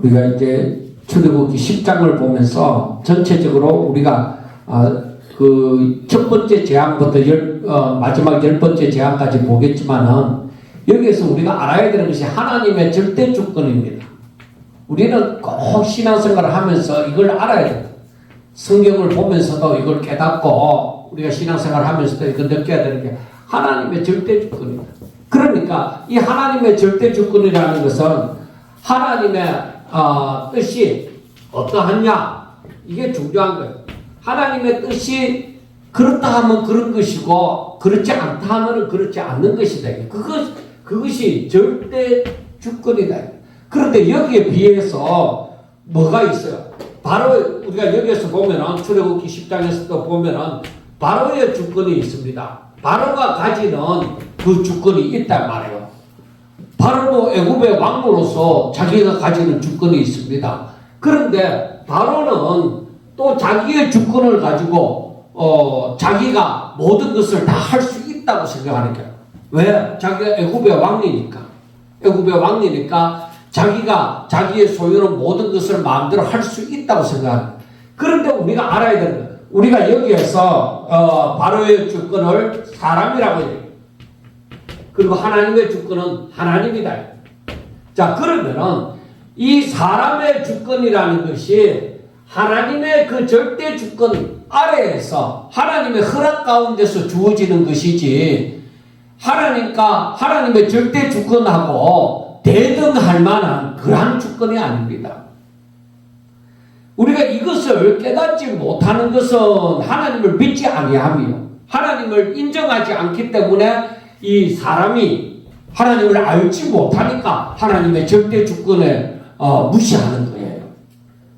우리가 이제 출애굽기 10장을 보면서 전체적으로 우리가 그 첫 번째 재앙부터 마지막 10번째 재앙까지 보겠지만은 여기에서 우리가 알아야 되는 것이 하나님의 절대 주권입니다. 우리는 꼭 신앙생활을 하면서 이걸 알아야 돼요. 성경을 보면서도 이걸 깨닫고 우리가 신앙생활을 하면서도 이걸 느껴야 되는 게 하나님의 절대 주권입니다. 그러니까 이 하나님의 절대 주권이라는 것은 하나님의 뜻이 어떠하냐, 이게 중요한 거예요. 하나님의 뜻이 그렇다 하면 그런 것이고 그렇지 않다 하면 그렇지 않는 것이다. 그것이 절대 주권이다. 그런데 여기에 비해서 뭐가 있어요? 바로 우리가 여기에서 보면은 출애굽기 10장에서도 보면은 바로의 주권이 있습니다. 바로가 가지는 그 주권이 있단 말이에요. 바로도 애굽의 왕으로서 자기가 가지는 주권이 있습니다. 그런데 바로는 또 자기의 주권을 가지고 자기가 모든 것을 다 할 수 있다고 생각하는 거예요. 왜? 자기가 애굽의 왕이니까. 애굽의 왕이니까 자기가 자기의 소유는 모든 것을 마음대로 할 수 있다고 생각하는 거예요. 그런데 우리가 알아야 되는 거예요. 우리가 여기에서 바로의 주권을 사람이라고 해요. 그리고 하나님의 주권은 하나님이다. 자, 그러면은 이 사람의 주권이라는 것이 하나님의 그 절대 주권 아래에서 하나님의 허락 가운데서 주어지는 것이지 하나님의 절대 주권하고 대등할 만한 그러한 주권이 아닙니다. 우리가 이것을 깨닫지 못하는 것은 하나님을 믿지 아니하며 하나님을 인정하지 않기 때문에 이 사람이 하나님을 알지 못하니까 하나님의 절대 주권을 무시하는 거예요.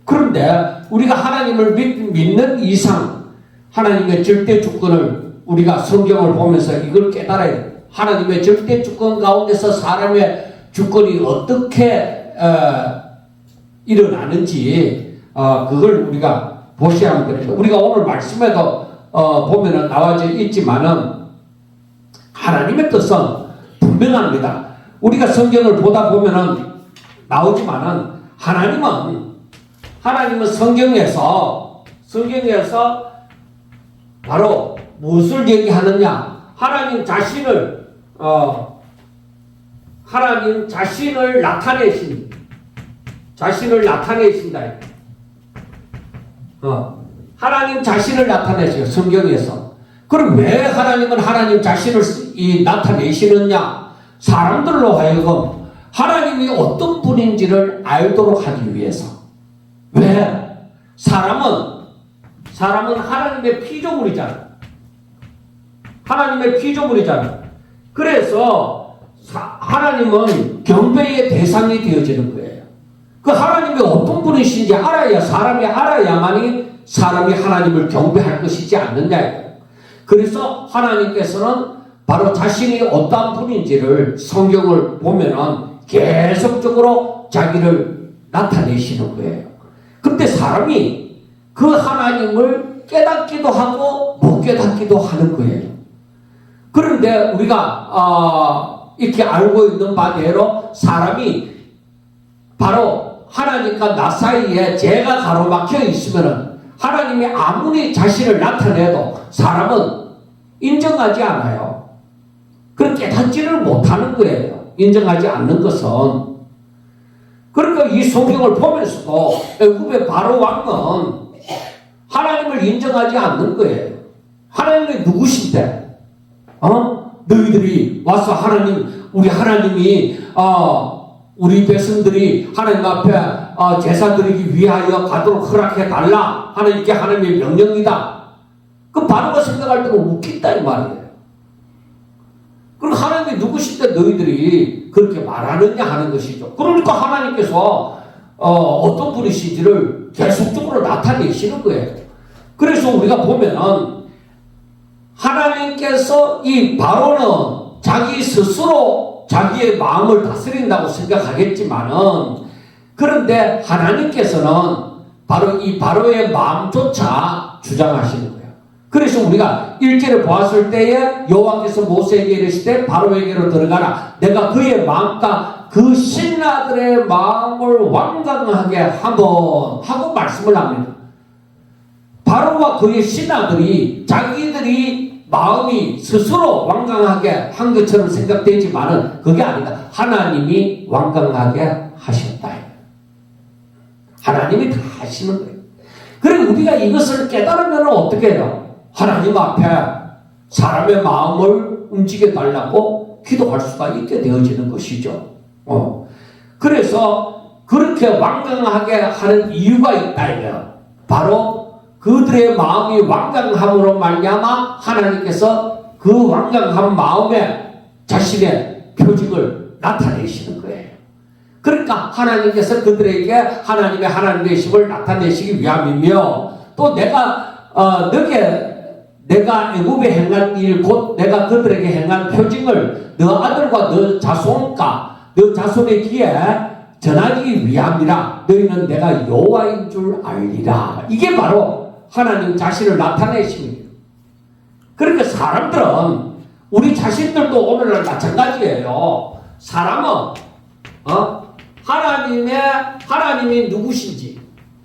그런데 우리가 하나님을 믿는 이상 하나님의 절대 주권을 우리가 성경을 보면서 이걸 깨달아야 돼요. 하나님의 절대 주권 가운데서 사람의 주권이 어떻게 일어나는지 그걸 우리가 보셔야 하면 됩니다. 우리가 오늘 말씀에도 보면은 나와져 있지만은 하나님의 뜻은 분명합니다. 우리가 성경을 보다 보면은 나오지만은 하나님은 성경에서 바로 무엇을 얘기하느냐? 하나님 자신을 나타내신다. 하나님 자신을 나타내세요. 성경에서. 그럼 왜 하나님은 하나님 자신을 나타내시느냐? 사람들로 하여금 하나님이 어떤 분인지를 알도록 하기 위해서. 왜? 사람은 하나님의 피조물이잖아. 그래서 하나님은 경배의 대상이 되어지는 거예요. 그 하나님이 어떤 분이신지 사람이 알아야만이 사람이 하나님을 경배할 것이지 않느냐. 그래서 하나님께서는 바로 자신이 어떠한 분인지를 성경을 보면은 계속적으로 자기를 나타내시는 거예요. 근데 사람이 그 하나님을 깨닫기도 하고 못 깨닫기도 하는 거예요. 그런데 우리가 이렇게 알고 있는 바대로 사람이 바로 하나님과 나 사이에 죄가 가로막혀 있으면은 하나님이 아무리 자신을 나타내도 사람은 인정하지 않아요. 그렇게 깨닫지를 못하는 거예요. 인정하지 않는 것은. 그러니까 이 성경을 보면서도 애굽의 바로 왕은 하나님을 인정하지 않는 거예요. 하나님이 누구신데? 너희들이 와서 우리 하나님이 우리 백성들이 하나님 앞에 제사 드리기 위하여 가도록 허락해 달라 하는 이게 하나님의 명령이다. 그 바로가 생각할 때는 웃긴다 이 말이에요. 그럼 하나님이 누구신데 너희들이 그렇게 말하느냐 하는 것이죠. 그러니까 하나님께서 어떤 분이신지를 계속적으로 나타내시는 거예요. 그래서 우리가 보면은 하나님께서 이 바로는 자기 스스로 자기의 마음을 다스린다고 생각하겠지만은 그런데 하나님께서는 바로 이 바로의 마음조차 주장하시는 거예요. 그래서 우리가 1절을 보았을 때에 여호와께서 모세에게 이르시되 바로에게로 들어가라. 내가 그의 마음과 그 신하들의 마음을 완강하게 하고 말씀을 합니다. 바로와 그의 신하들이 자기들이 마음이 스스로 완강하게 한 것처럼 생각되지만은 그게 아니다. 하나님이 완강하게 하셨다. 하나님이 다 하시는 거예요. 그리고 우리가 이것을 깨달으면 어떻게 해요? 하나님 앞에 사람의 마음을 움직여 달라고 기도할 수가 있게 되어지는 것이죠. 그래서 그렇게 완강하게 하는 이유가 있다. 바로 그들의 마음이 완강함으로 말미암아 하나님께서 그 완강한 마음에 자신의 표징을 나타내시는 거예요. 그러니까 하나님께서 그들에게 하나님의 하나님 되심을 나타내시기 위함이며, 또 내가 내가 애굽에 행한 일 곧 내가 그들에게 행한 표징을 너 아들과 너 자손과 너 자손의 귀에 전하기 위함이라. 너희는 내가 여호와인 줄 알리라. 이게 바로 하나님 자신을 나타내십니다. 그러니까 사람들은, 우리 자신들도 오늘날 마찬가지예요. 사람은 하나님이 누구신지,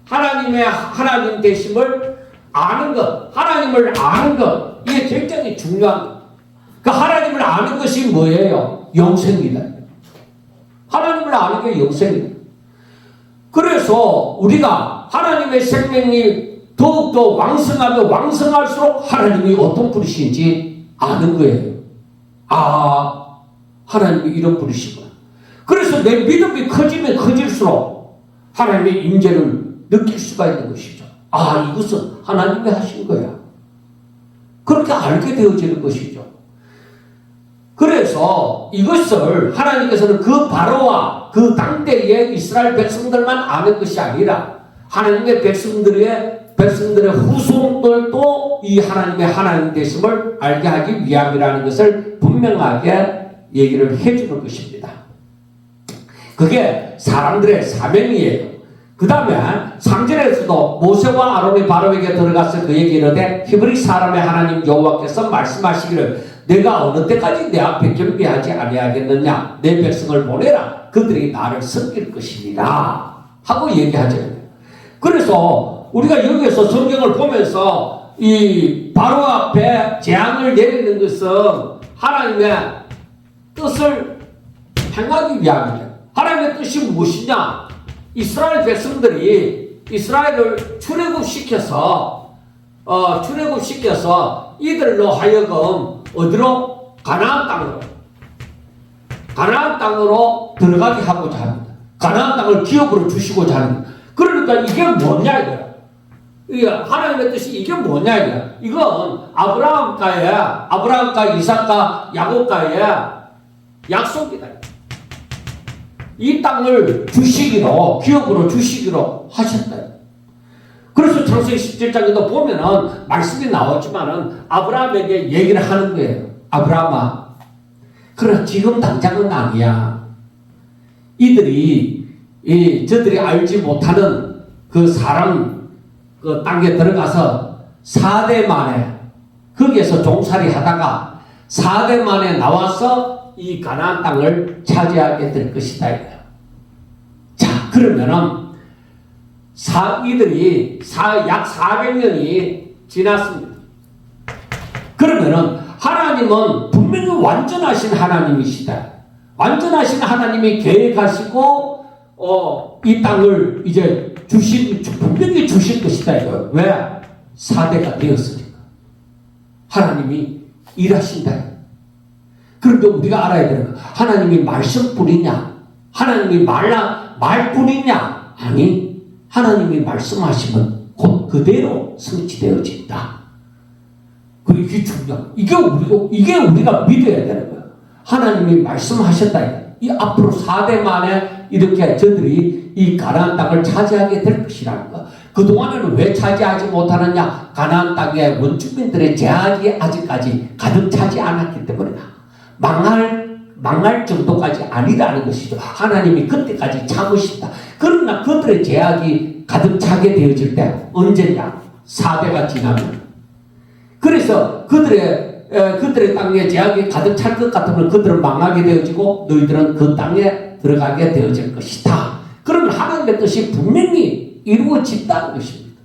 하나님의 하나님 되심을 아는 것, 하나님을 아는 것, 이게 굉장히 중요한 것. 그 하나님을 아는 것이 뭐예요? 영생이다. 하나님을 아는 게 영생이다. 그래서 우리가 하나님의 생명이 더욱더 왕성하면 왕성할수록 하나님이 어떤 분이신지 아는 거예요. 하나님이 이런 분이시구나. 그래서 내 믿음이 커지면 커질수록 하나님의 임재를 느낄 수가 있는 것이죠. 이것은 하나님이 하신 거야. 그렇게 알게 되어지는 것이죠. 그래서 이것을 하나님께서는 그 바로와 그 당대의 이스라엘 백성들만 아는 것이 아니라 하나님의 백성들의 후손들도 이 하나님의 하나님 되심을 알게 하기 위함이라는 것을 분명하게 얘기를 해주는 것입니다. 그게 사람들의 사명이에요. 그 다음에 3절에서도 모세와 아론이 바로에게 들어가서 그에게 이르되 히브리 사람의 하나님 여호와께서 말씀하시기를 내가 어느 때까지 내 앞에 경배하지 아니하겠느냐. 내 백성을 보내라. 그들이 나를 섬길 것이니라 하고 얘기하죠. 그래서 우리가 여기에서 성경을 보면서 이 바로 앞에 재앙을 내리는 것은 하나님의 뜻을 행하기 위함이에요. 하나님의 뜻이 무엇이냐? 이스라엘 백성들이 이스라엘을 출애굽시켜서 이들로 하여금 어디로? 가나안 땅으로 들어가게 하고자 합니다. 가나안 땅을 기업으로 주시고자 합니다. 그러니까 이게 뭐냐 이거야. 하나님의 뜻이 이게 뭐냐 이거야. 이건 아브라함과 이삭과 야곱과의 약속이다. 이 땅을 주시기로, 기업으로 주시기로 하셨다. 그래서 창세기 17장에도 보면은 말씀이 나왔지만은 아브라함에게 얘기를 하는 거예요. 아브라함아, 그래 지금 당장은 아니야. 저들이 알지 못하는 그 사람 그 땅에 들어가서 4대 만에 거기에서 종살이 하다가 4대 만에 나와서 이 가나안 땅을 차지하게 될 것이다. 자, 그러면은 이들이 약 400년이 지났습니다. 그러면은 하나님은 분명히 완전하신 하나님이시다. 완전하신 하나님이 계획하시고 이 땅을 이제 분명히 주실 것이다. 이거. 왜? 4대가 되었으니까. 하나님이 일하신다. 그런데 우리가 알아야 되는 거, 하나님이 말씀뿐이냐? 하나님이 말뿐이냐? 아니, 하나님이 말씀하시면 곧 그대로 성취되어진다. 그리고 이게 중요한, 이게 우리가 믿어야 되는 거야. 하나님이 말씀하셨다. 이 앞으로 4대 만에 이렇게 저들이 이 가나안 땅을 차지하게 될 것이라는 거. 그동안에는 왜 차지하지 못하느냐? 가나안 땅의 원주민들의 제약이 아직까지 가득 차지 않았기 때문이다. 망할 정도까지 아니라는 것이죠. 하나님이 그때까지 참으신다. 그러나 그들의 제약이 가득 차게 되어질 때 언제냐? 4대가 지나면. 그래서 그들의 땅에 제약이 가득 찰 것 같으면 그들은 망하게 되어지고 너희들은 그 땅에 들어가게 되어질 것이다. 그러면 하나님의 뜻이 분명히 이루어진다는 것입니다.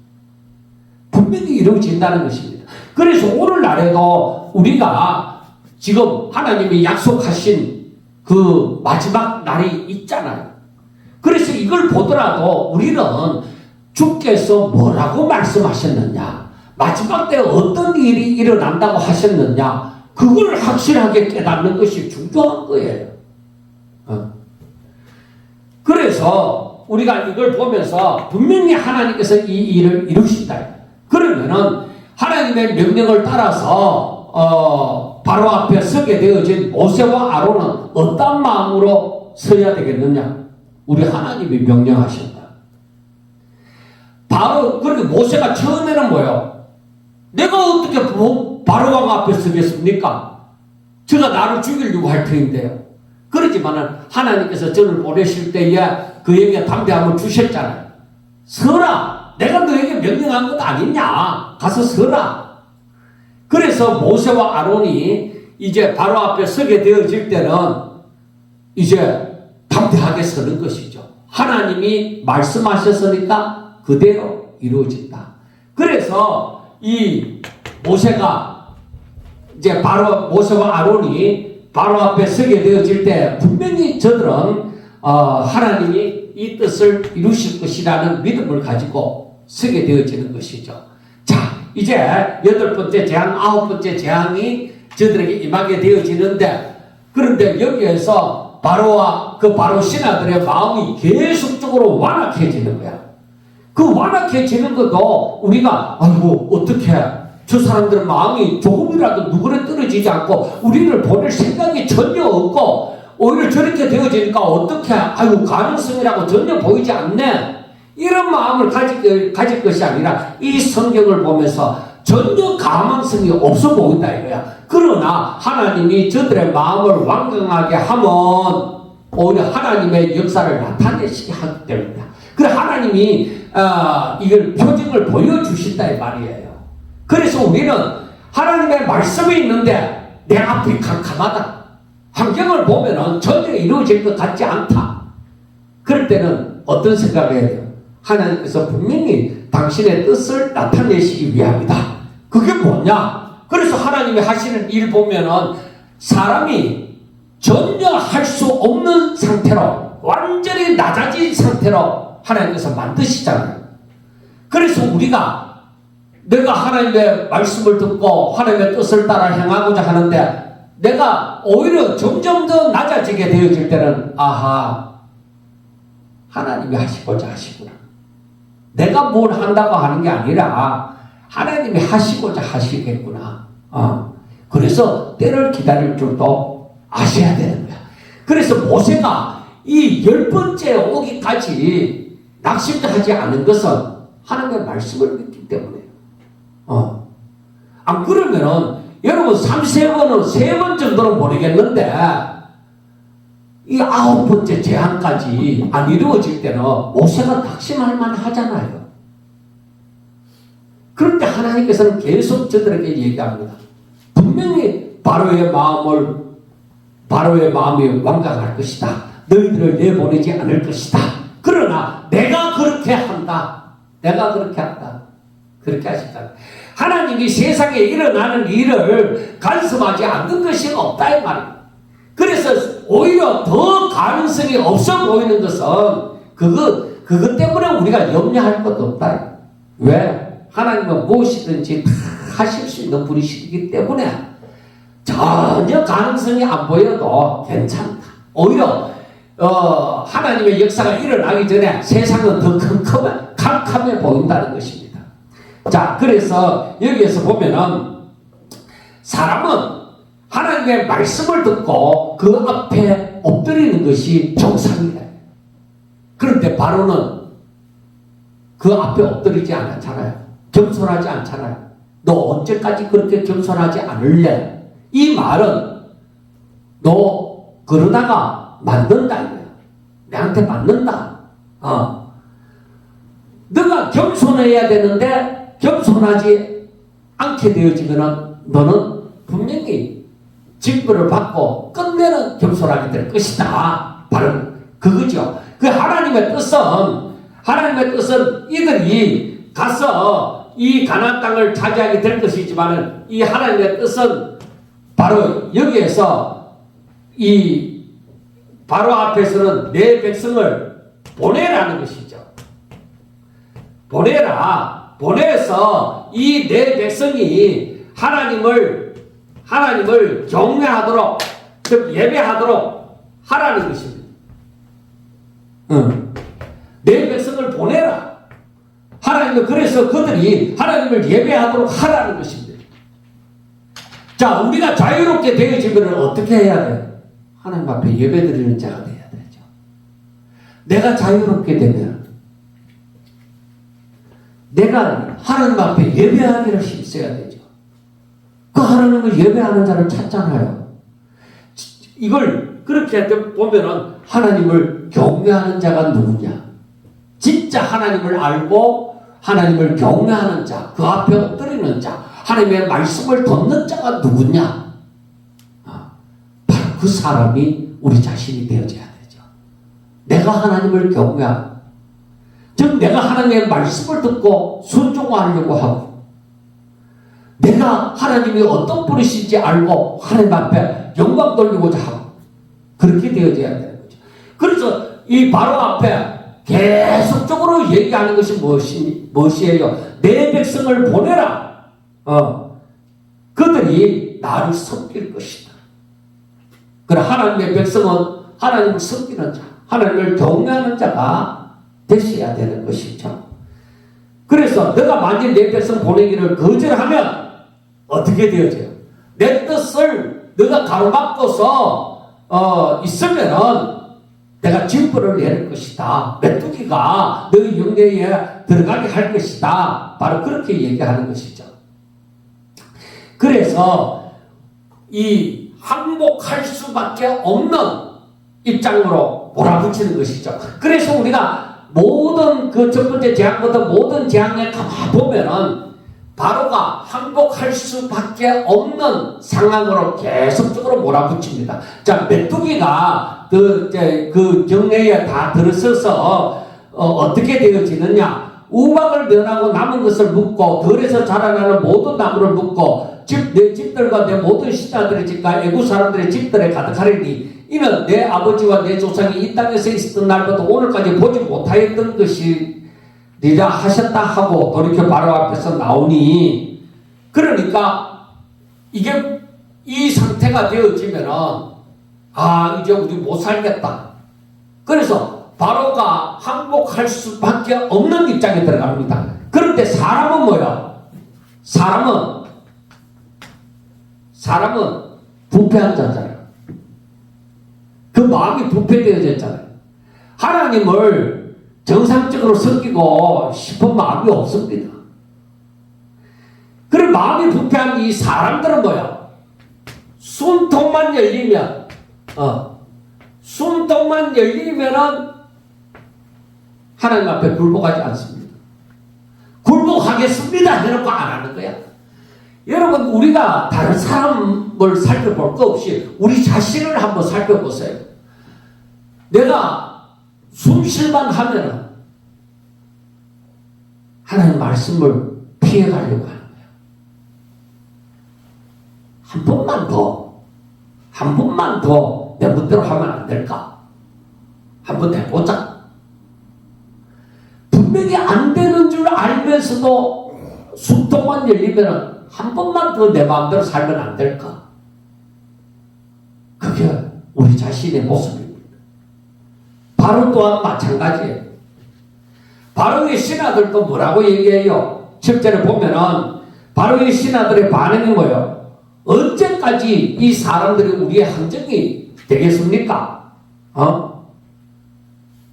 분명히 이루어진다는 것입니다. 그래서 오늘날에도 우리가 지금 하나님이 약속하신 그 마지막 날이 있잖아요. 그래서 이걸 보더라도 우리는 주께서 뭐라고 말씀하셨느냐, 마지막 때 어떤 일이 일어난다고 하셨느냐, 그걸 확실하게 깨닫는 것이 중요한 거예요. 그래서 우리가 이걸 보면서 분명히 하나님께서 이 일을 이루신다. 그러면은 하나님의 명령을 따라서 바로 앞에 서게 되어진 모세와 아론은 어떤 마음으로 서야 되겠느냐? 우리 하나님이 명령하신다. 바로 그렇게 모세가 처음에는 뭐예요? 내가 어떻게 바로 왕 앞에 서겠습니까? 저가 나를 죽이려고 할 터인데요. 그렇지만은 하나님께서 저를 보내실 때에 그에게 담대함을 주셨잖아요. 서라. 내가 너에게 명령한 것 아니냐. 가서 서라. 그래서 모세와 아론이 이제 바로 앞에 서게 되어질 때는 이제 담대하게 서는 것이죠. 하나님이 말씀하셨으니까 그대로 이루어진다. 그래서 이 모세가 이제 바로 모세와 아론이 바로 앞에 서게 되어질 때 분명히 저들은 하나님이 이 뜻을 이루실 것이라는 믿음을 가지고 서게 되어지는 것이죠. 자, 이제 8번째 재앙, 9번째 재앙이 저들에게 임하게 되어지는데, 그런데 여기에서 바로와 그 바로 신하들의 마음이 계속적으로 완악해지는 거야. 그 완악해지는 것도 우리가 아이고 어떻게 저 사람들의 마음이 조금이라도 누구를 떨어지지 않고 우리를 보낼 생각이 전혀 없고 오히려 저렇게 되어지니까 어떻게 아이고 가능성이라고 전혀 보이지 않네, 이런 마음을 가질 것이 아니라 이 성경을 보면서 전혀 가망성이 없어 보인다 이거야. 그러나 하나님이 저들의 마음을 완강하게 하면 오히려 하나님의 역사를 나타내시게 하기 때문이다. 그래 하나님이 이걸 표징을 보여주신다 이 말이에요. 그래서 우리는 하나님의 말씀이 있는데 내 앞이 캄캄하다, 환경을 보면은 전혀 이루어질 것 같지 않다, 그럴 때는 어떤 생각을 해야 돼요? 하나님께서 분명히 당신의 뜻을 나타내시기 위함이다. 그게 뭐냐? 그래서 하나님이 하시는 일 보면은 사람이 전혀 할 수 없는 상태로 완전히 낮아진 상태로 하나님께서 만드시잖아요. 그래서 우리가 내가 하나님의 말씀을 듣고 하나님의 뜻을 따라 행하고자 하는데 내가 오히려 점점 더 낮아지게 되어질 때는 아하, 하나님이 하시고자 하시구나. 내가 뭘 한다고 하는 게 아니라 하나님이 하시고자 하시겠구나. 그래서 때를 기다릴 줄도 아셔야 되는 거야. 그래서 모세가 이 10번째 오기까지 낙심하지 않은 것은 하나님의 말씀을 믿기 때문에요. 안 그러면은 여러분 3세번은 3번 정도는 모르겠는데 이 9번째 재앙까지 안 이루어질 때는 모세가 낙심할 만하잖아요. 그런데 하나님께서는 계속 저들에게 얘기합니다. 분명히 바로의 마음이 완강할 것이다. 너희들을 내보내지 않을 것이다. 그러나 내가 그렇게 한다. 내가 그렇게 한다. 그렇게 하신다. 하나님이 세상에 일어나는 일을 간섭하지 않는 것이 없다 이 말입니다. 그래서 오히려 더 가능성이 없어 보이는 것은 그것 때문에 우리가 염려할 것도 없다. 왜? 하나님은 무엇이든지 다 하실 수 있는 분이시기 때문에 전혀 가능성이 안 보여도 괜찮다. 오히려 하나님의 역사가 일어나기 전에 세상은 더 캄캄해 보인다는 것입니다. 자, 그래서 여기에서 보면은 사람은 하나님의 말씀을 듣고 그 앞에 엎드리는 것이 정상이다. 그런데 바로는 그 앞에 엎드리지 않았잖아요. 겸손하지 않잖아요. 너 언제까지 그렇게 겸손하지 않을래? 이 말은 너 그러다가 맞는다 이거야. 내한테 맞는다. 너가 겸손해야 되는데 겸손하지 않게 되어지면은 너는 분명히 징벌을 받고 끝내는 겸손하게 될 것이다. 바로 그거죠. 그 하나님의 뜻은 이들이 가서 이 가나안 땅을 차지하게 될 것이지만은 이 하나님의 뜻은 바로 여기에서 이 바로 앞에서는 내 백성을 보내라는 것이죠. 보내서 이 내 백성이 하나님을 경외하도록, 즉 예배하도록 하라는 것입니다. 내 백성을 보내라. 하나님은 그래서 그들이 하나님을 예배하도록 하라는 것입니다. 자, 우리가 자유롭게 되어지면 어떻게 해야 돼요? 하나님 앞에 예배드리는 자가 되어야 되죠. 내가 자유롭게 되면 내가 하나님 앞에 예배하기를 힘써야 되죠. 그 하나님을 예배하는 자를 찾잖아요. 이걸 그렇게 보면은 하나님을 경외하는 자가 누구냐? 진짜 하나님을 알고 하나님을 경외하는 자, 그 앞에 엎드리는 자, 하나님의 말씀을 듣는 자가 누구냐? 바로 그 사람이 우리 자신이 되어져야 되죠. 내가 하나님을 경외하고, 즉 내가 하나님의 말씀을 듣고 순종하려고 하고, 내가 하나님이 어떤 분이신지 알고 하나님 앞에 영광 돌리고자 하고, 그렇게 되어져야 되는 거죠. 그래서 이 바로 앞에 계속적으로 얘기하는 것이 무엇이에요? 내 백성을 보내라. 그들이 나를 섬길 것이다. 그래, 하나님의 백성은 하나님을 섬기는 자, 하나님을 경외하는 자가 되셔야 되는 것이죠. 그래서 너가 만일 내 백성 보내기를 거절하면 어떻게 되어져요? 내 뜻을 너가 가로막고서 있으면은 내가 징벌을 내릴 것이다. 메뚜기가 너희 영내에 들어가게 할 것이다. 바로 그렇게 얘기하는 것이죠. 그래서 이 항복할 수밖에 없는 입장으로 몰아붙이는 것이죠. 그래서 우리가 모든 그 첫 번째 재앙부터 모든 재앙에 가만 보면은 바로가 항복할 수밖에 없는 상황으로 계속적으로 몰아붙입니다. 자, 메뚜기가 그 경내에 다 들어서서 어떻게 되어지느냐? 우박을 면하고 남은 것을 묻고 들에서 자라나는 모든 나무를 묻고 내 집들과 내 모든 신하들의 집과 애국 사람들의 집들에 가득하리니 이는 내 아버지와 내 조상이 이 땅에서 있었던 날부터 오늘까지 보지 못하였던 것이리라 하셨다 하고 돌이켜 바로 앞에서 나오니, 그러니까 이게 이 상태가 되어지면은 이제 우리 못 살겠다. 그래서 바로가 항복할 수밖에 없는 입장에 들어갑니다. 그런데 사람은 뭐야? 사람은 부패한 자잖아요. 그 마음이 부패되어졌잖아요. 하나님을 정상적으로 섬기고 싶은 마음이 없습니다. 그런 마음이 부패한 이 사람들은 뭐야? 숨통만 열리면 숨통만 열리면은 하나님 앞에 굴복하지 않습니다. 굴복하겠습니다 해놓고 안 하는 거야. 여러분, 우리가 다른 사람을 살펴볼 거 없이 우리 자신을 한번 살펴보세요. 내가 숨쉴만 하면은 하나님 말씀을 피해가려고 하는 거야. 한 번만 더 내 멋대로 하면 안 될까? 한번 해보자. 분명히 안 되는 줄 알면서도 숨통만 열리면 한 번만 더 내 마음대로 살면 안 될까? 그게 우리 자신의 모습입니다. 바로 또한 마찬가지예요. 바로의 신하들도 뭐라고 얘기해요? 10절에 보면은 바로의 신하들의 반응이 뭐예요? 언제까지 이 사람들이 우리의 함정이 되겠습니까?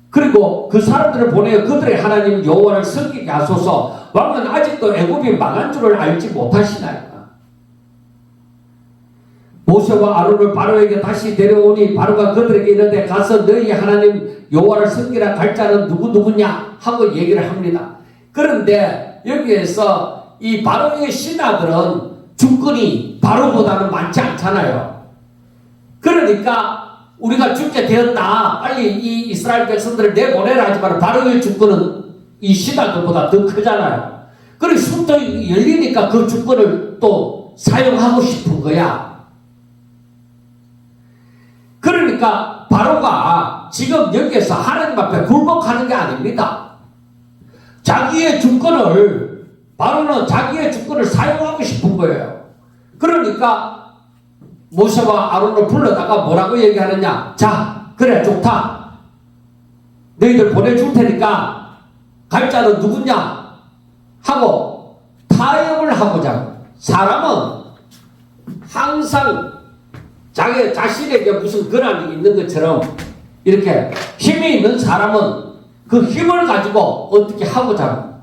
그리고 그 사람들을 보내어 그들의 하나님 여호와를 섬기게 하소서. 왕은 아직도 애굽이 망한 줄을 알지 못하시나이까? 모세와 아론을 바로에게 다시 데려오니 바로가 그들에게 이르되 가서 너희 하나님 여호와를 섬기라 갈 자는 누구냐 하고 얘기를 합니다. 그런데 여기에서 이 바로의 신하들은 주권이 바로보다는 많지 않잖아요. 그러니까 우리가 죽게 되었다. 빨리 이 이스라엘 백성들을 내보내라 하지만 바로의 주권은 이 시다들보다 더 크잖아요. 그리고 숨도 열리니까 그 주권을 또 사용하고 싶은 거야. 그러니까 바로가 지금 여기에서 하나님 앞에 굴복하는 게 아닙니다. 자기의 주권을, 바로는 자기의 주권을 사용하고 싶은 거예요. 그러니까 모세와 아론을 불러다가 뭐라고 얘기하느냐. 자, 그래 좋다. 너희들 보내줄 테니까 갈 자는 누구냐 하고 타협을 하고자. 사람은 항상 자기 자신에게 무슨 권한이 있는 것처럼 이렇게 힘이 있는 사람은 그 힘을 가지고 어떻게 하고자 합니다.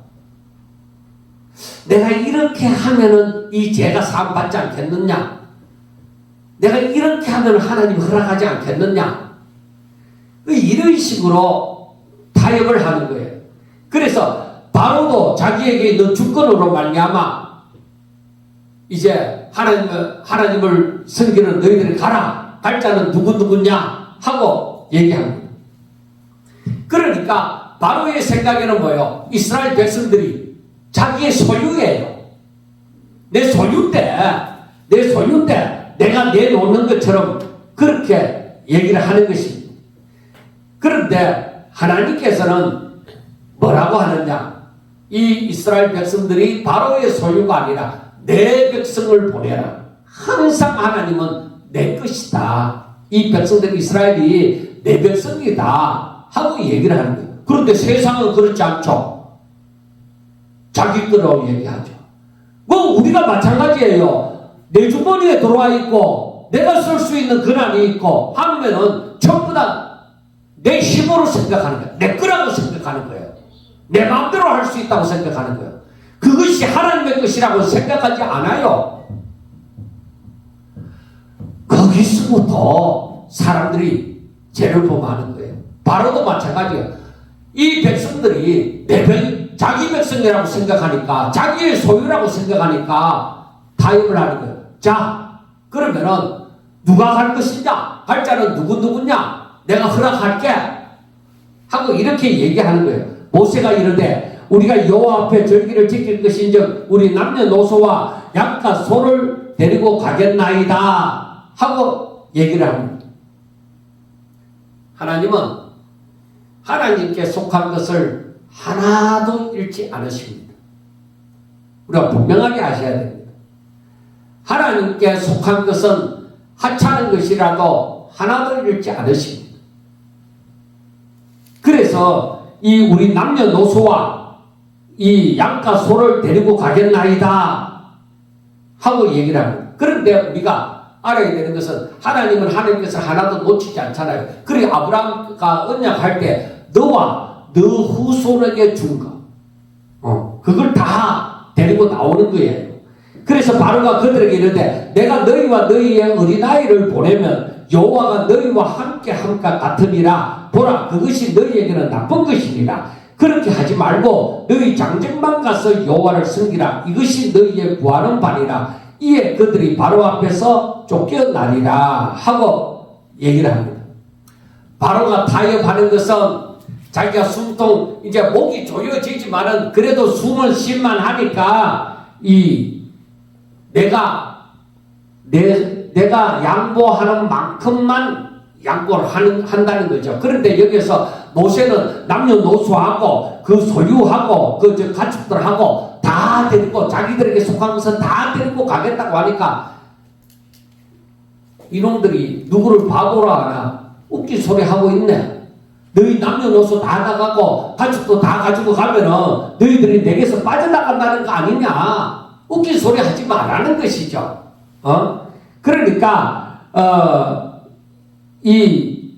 내가 이렇게 하면은 이 죄가 사함받지 않겠느냐? 내가 이렇게 하면 하나님 허락하지 않겠느냐? 이런 식으로 타협을 하는 거예요. 그래서 바로도 자기에게 있는 주권으로 말미암아 이제 하나님을 섬기는 너희들이 가라. 갈 자는 누구냐 하고 얘기합니다. 그러니까 바로의 생각에는 뭐예요? 이스라엘 백성들이 자기의 소유예요. 내 소유인데 내가 내놓는 것처럼 그렇게 얘기를 하는 것입니다. 그런데 하나님께서는 뭐라고 하느냐? 이 이스라엘 백성들이 바로의 소유가 아니라 내 백성을 보내라. 항상 하나님은 내 것이다. 이 백성들 이스라엘이 내 백성이다 하고 얘기를 하는 거예요. 그런데 세상은 그렇지 않죠. 자기 거라고 얘기하죠. 뭐 우리가 마찬가지예요. 내 주머니에 들어와 있고 내가 쓸 수 있는 권한이 있고 하면은 전부 다 내 힘으로 생각하는 거예요. 내 거라고 생각하는 거예요. 내 마음대로 할 수 있다고 생각하는 거예요. 그것이 하나님의 것이라고 생각하지 않아요. 거기서부터 사람들이 죄를 범하는 거예요. 바로도 마찬가지예요. 이 백성들이 자기 백성이라고 생각하니까, 자기의 소유라고 생각하니까 타협을 하는 거예요. 자, 그러면은 누가 갈 것이냐? 갈 자는 누구냐? 내가 허락할게 하고 이렇게 얘기하는 거예요. 모세가 이르되 우리가 여호와 앞에 절기를 지킬 것인즉 우리 남녀노소와 양과 소를 데리고 가겠나이다 하고 얘기를 합니다. 하나님은 하나님께 속한 것을 하나도 잃지 않으십니다. 우리가 분명하게 아셔야 됩니다. 하나님께 속한 것은 하찮은 것이라도 하나도 잃지 않으십니다. 그래서 이 우리 남녀노소와 이 양과 소를 데리고 가겠나이다 하고 얘기를 합니다. 그런데 우리가 알아야 되는 것은 하나님은 하나님께서 하나도 놓치지 않잖아요. 그리고 아브라함과 언약할 때 너와 너 후손에게 준 거, 그걸 다 데리고 나오는 거예요. 그래서 바로가 그들에게 이르되 내가 너희와 너희의 어린아이를 보내면 여호와가 너희와 함께 함과 같으니라. 보라, 그것이 너희에게는 나쁜 것이니라. 그렇게 하지 말고 너희 장정만 가서 여호와를 섬기라. 이것이 너희의 구하는 바니라. 이에 그들이 바로 앞에서 쫓겨나리라 하고 얘기를 합니다. 바로가 타협하는 것은 자기가 숨통 이제 목이 조여지지만은 그래도 숨을 쉴만 하니까 내가 양보하는 만큼만 양보를 한다는 거죠. 그런데 여기서 모세는 남녀노소하고 그 소유하고 그 가축들하고 다 데리고 자기들에게 속한 것은 다 데리고 가겠다고 하니까 이놈들이 누구를 바보로 하나 웃긴 소리 하고 있네. 너희 남녀노소 다 나가고 가축도 다 가지고 가면은 너희들이 내게서 빠져나간다는 거 아니냐. 웃긴 소리 하지 말라는 것이죠. 그러니까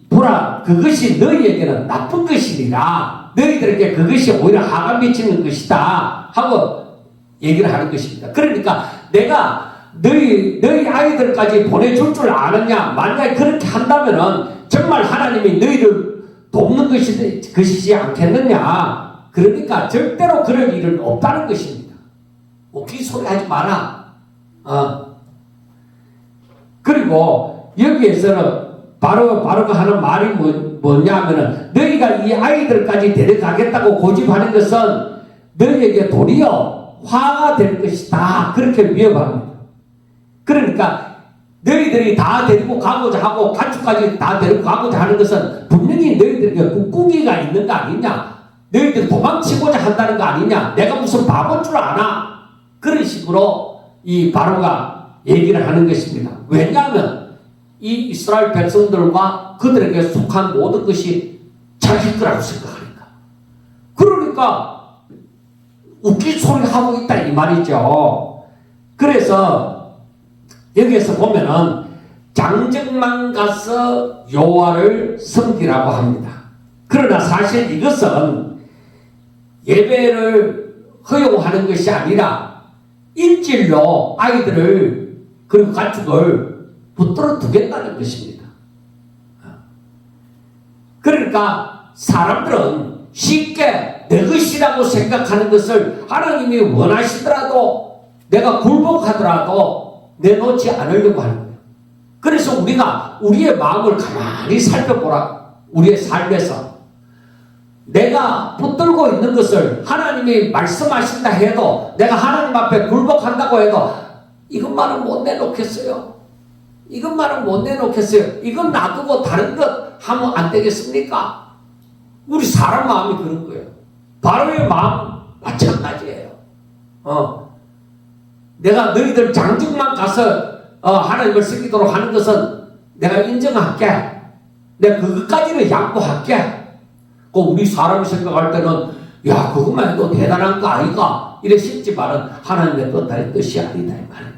보라, 그것이 너희에게는 나쁜 것이니라. 너희들에게 그것이 오히려 하가 미치는 것이다 하고 얘기를 하는 것입니다. 그러니까 내가 너희 아이들까지 보내줄 줄 아느냐. 만약에 그렇게 한다면은 정말 하나님이 너희를 돕는 것이지 않겠느냐. 그러니까 절대로 그럴 일은 없다는 것입니다. 웃긴 소리 하지 마라. 그리고 여기에서는 바로가 하는 말이 뭐냐면은 너희가 이 아이들까지 데려가겠다고 고집하는 것은 너희에게 도리어 화가 될 것이다. 그렇게 위협합니다. 그러니까 너희들이 다 데리고 가고자 하고 가축까지 다 데리고 가고자 하는 것은 분명히 너희들에게 꿍꿍이가 있는 거 아니냐. 너희들 도망치고자 한다는 거 아니냐. 내가 무슨 바보인 줄 아나. 그런 식으로 이 바로가 얘기를 하는 것입니다. 왜냐하면 이 이스라엘 백성들과 그들에게 속한 모든 것이 자기 거라고 생각하니까. 그러니까 웃긴 소리 하고 있다 이 말이죠. 그래서 여기에서 보면은 장정만 가서 여호와를 섬기라고 합니다. 그러나 사실 이것은 예배를 허용하는 것이 아니라 인질로 아이들을 그리고 가축을 붙들어 두겠다는 것입니다. 그러니까 사람들은 쉽게 내 것이라고 생각하는 것을 하나님이 원하시더라도 내가 굴복하더라도 내놓지 않으려고 하는 거예요. 그래서 우리가 우리의 마음을 가만히 살펴보라. 우리의 삶에서 내가 붙들고 있는 것을 하나님이 말씀하신다 해도 내가 하나님 앞에 굴복한다고 해도 이것만은 못 내놓겠어요. 이것만은 못 내놓겠어요. 이건 놔두고 다른 것 하면 안 되겠습니까? 우리 사람 마음이 그런 거예요. 바로의 마음 마찬가지예요. 내가 너희들 장중만 가서 하나님을 섬기도록 하는 것은 내가 인정할게. 내가 그것까지는 양보할게. 우리 사람이 생각할 때는 야 그것만 해도 대단한 거 아이가 이래 싶지만은 하나님의 뜻이 아니다 이 말이에요.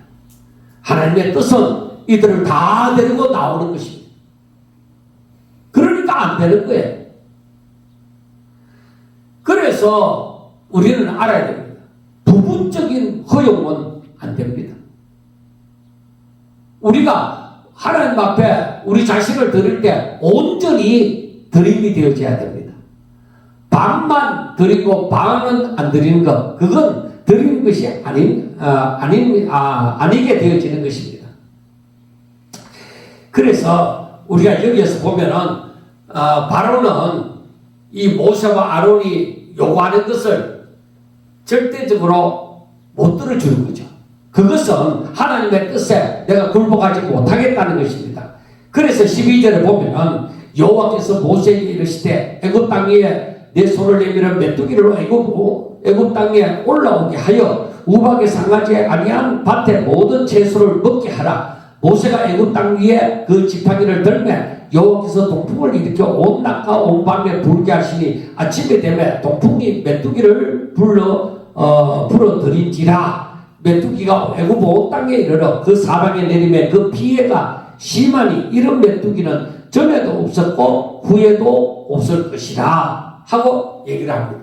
하나님의 뜻은 이들을 다 데리고 나오는 것입니다. 그러니까 안 되는 거예요. 그래서 우리는 알아야 됩니다. 부분적인 허용은 안 됩니다. 우리가 하나님 앞에 우리 자신을 드릴 때 온전히 드림이 되어져야 됩니다. 반만 드리고 반은 안 드리는 것, 그건 드리는 것이 아니게 되어지는 것입니다. 그래서 우리가 여기에서 보면은 바로는 이 모세와 아론이 요구하는 것을 절대적으로 못 들어주는 거죠. 그것은 하나님의 뜻에 내가 굴복하지 못하겠다는 것입니다. 그래서 12절에 보면은 여호와께서 모세에게 이르시되 애굽 땅 위에 내 손을 내밀어 메뚜기를 애굽 땅에 올라오게 하여 우박에 상하지 아니한 밭의 모든 채소를 먹게 하라. 모세가 애굽 땅 위에 그 지팡이를 들매 여호와께서 동풍을 일으켜 온 낮과 온 밤에 불게 하시니 아침에 되매 동풍이 메뚜기를 불어들인지라. 메뚜기가 애굽 온 땅에 이르러 그 사방에 내림에 그 피해가 심하니 이런 메뚜기는 전에도 없었고 후에도 없을 것이라 하고 얘기를 합니다.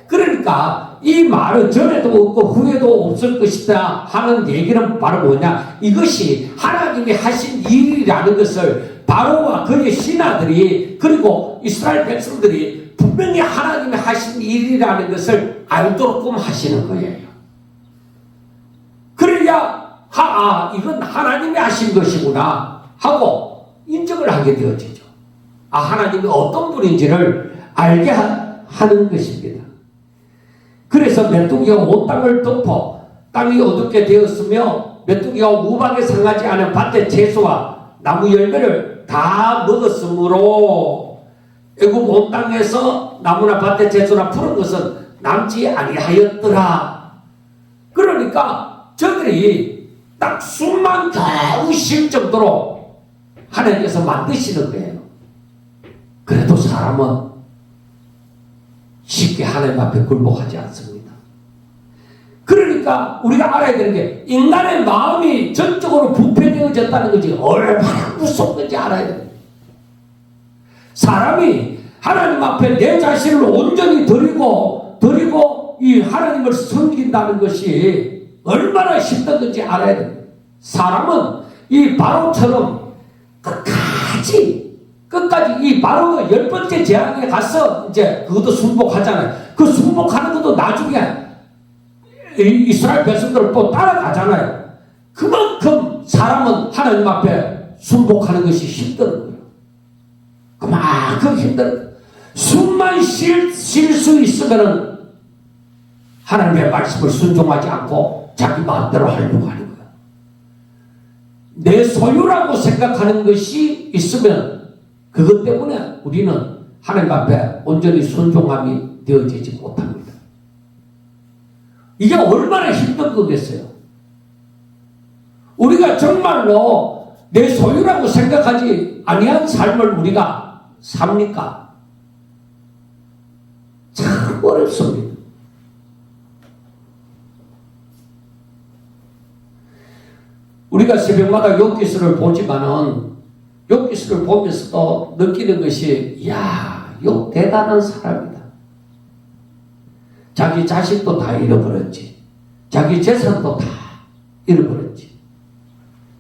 그러니까 이 말은 전에도 없고 후에도 없을 것이다 하는 얘기는 바로 뭐냐, 이것이 하나님이 하신 일이라는 것을 바로와 그의 신하들이 그리고 이스라엘 백성들이 분명히 하나님이 하신 일이라는 것을 알도록끔 하시는 거예요. 그래야 이건 하나님이 하신 것이구나 하고 인정을 하게 되어지죠. 하나님이 어떤 분인지를 알게 하는 것입니다. 그래서 메뚜기가 온 땅을 덮어 땅이 어둡게 되었으며 메뚜기가 우박에 상하지 않은 밭의 채소와 나무 열매를 다 먹었으므로 애굽 온 땅에서 나무나 밭의 채소나 푸른 것은 남지 아니하였더라. 그러니까 저들이 딱 숨만 겨우 쉴 정도로 하나님께서 만드시는 거예요. 그래도 사람은 쉽게 하나님 앞에 굴복하지 않습니다. 그러니까 우리가 알아야 되는 게 인간의 마음이 전적으로 부패되어졌다는 것이 얼마나 무서운 건지 알아야 됩니다. 사람이 하나님 앞에 내 자신을 온전히 드리고 이 하나님을 섬긴다는 것이 얼마나 힘든 건지 알아야 됩니다. 사람은 이 바로처럼 끝까지 이 바로가 10번째 재앙에 가서 이제 그것도 순복하잖아요. 그 순복하는 것도 나중에 이스라엘 백성들을 또 따라가잖아요. 그만큼 사람은 하나님 앞에 순복하는 것이 힘든 거예요. 그만큼 힘들어. 숨만 쉴 수 있으면은 하나님의 말씀을 순종하지 않고 자기 마음대로 하려고 하는 거야. 내 소유라고 생각하는 것이 있으면 그것 때문에 우리는 하나님 앞에 온전히 순종함이 되어지지 못합니다. 이게 얼마나 힘든 거겠어요. 우리가 정말로 내 소유라고 생각하지 아니한 삶을 우리가 삽니까? 참 어렵습니다. 우리가 새벽마다 욥기서를 보지만은 욥기서를 보면서도 느끼는 것이 이야, 욥 대단한 사람이다. 자기 자식도 다 잃어버렸지. 자기 재산도 다 잃어버렸지.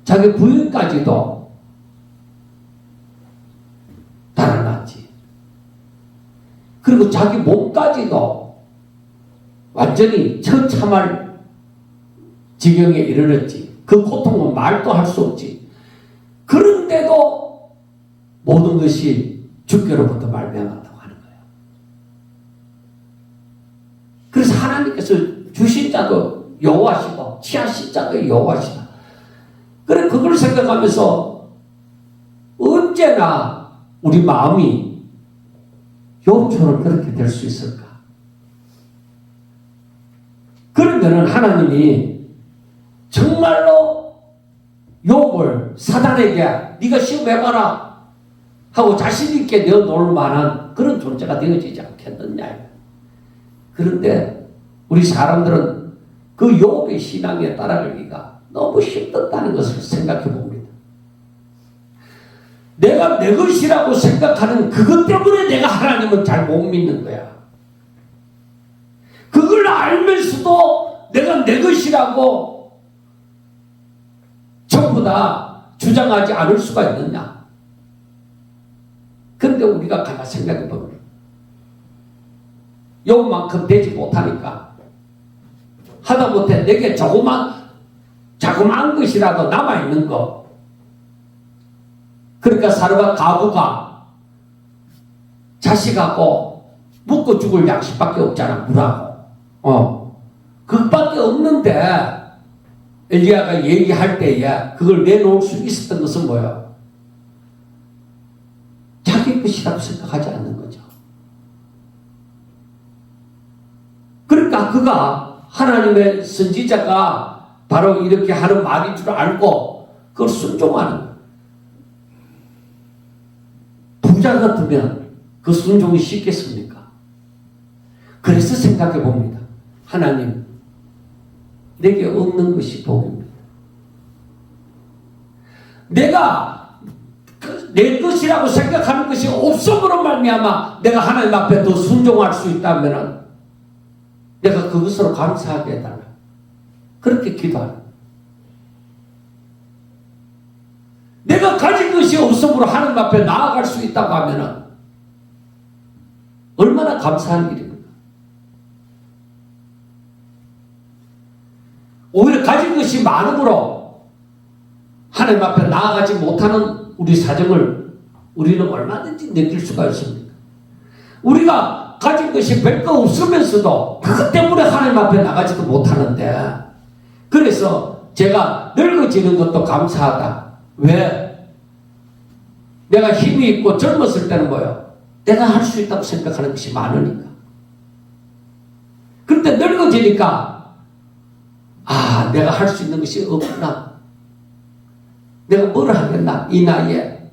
자기 부인까지도 달아났지. 그리고 자기 몸까지도 완전히 처참할 지경에 이르렀지. 그 고통은 말도 할 수 없지. 그런데도 모든 것이 주께로부터 말미암았다고 하는 거예요. 그래서 하나님께서 주신 자도 여호와시고 취하신 자도 여호와시다. 그래 그걸 생각하면서 언제나 우리 마음이 욥처럼 그렇게 될 수 있을까? 그러면은 하나님이 정말로 욥을 사단에게 네가 시험해봐라 하고 자신 있게 내어놓을 만한 그런 존재가 되어지지 않겠느냐. 그런데 우리 사람들은 그 욥의 신앙에 따라가기가 너무 힘들다는 것을 생각해 봅니다. 내가 내 것이라고 생각하는 그것 때문에 내가 하나님은 잘 못 믿는 거야. 그걸 알면서도 내가 내 것이라고 전부 다 주장하지 않을 수가 있느냐. 그런데 우리가 가만 생각해 보면 욥만큼 되지 못하니까 하다못해 내게 자그마한 것이라도 남아있는 거. 그러니까 사르밧 가부가 자식하고 묵고 죽을 양식밖에 없잖아. 물하고. 그것밖에 없는데 엘리야가 얘기할 때에 그걸 내놓을 수 있었던 것은 뭐예요? 자기 것이라고 생각하지 않는 거죠. 그러니까 그가 하나님의 선지자가 바로 이렇게 하는 말인 줄 알고 그걸 순종하는 거예요. 부자 같으면 그 순종이 쉽겠습니까? 그래서 생각해 봅니다. 하나님, 내게 없는 것이 복입니다. 내가 내 것이라고 생각하는 것이 없음으로 말미암아 내가 하나님 앞에 더 순종할 수 있다면 내가 그것으로 감사하게 해달라. 그렇게 기도하는. 내가 가진 것이 없음으로 하나님 앞에 나아갈 수 있다고 하면 얼마나 감사한 일입니까? 오히려 가진 것이 많음으로 하나님 앞에 나아가지 못하는 우리 사정을 우리는 얼마든지 느낄 수가 있습니다. 우리가 가진 것이 별거 없으면서도 그것 때문에 하나님 앞에 나가지도 못하는데, 그래서 제가 늙어지는 것도 감사하다. 왜? 내가 힘이 있고 젊었을 때는 뭐예요? 내가 할 수 있다고 생각하는 것이 많으니까. 그런데 늙어지니까 내가 할 수 있는 것이 없구나. 내가 뭘 하겠나 이 나이에.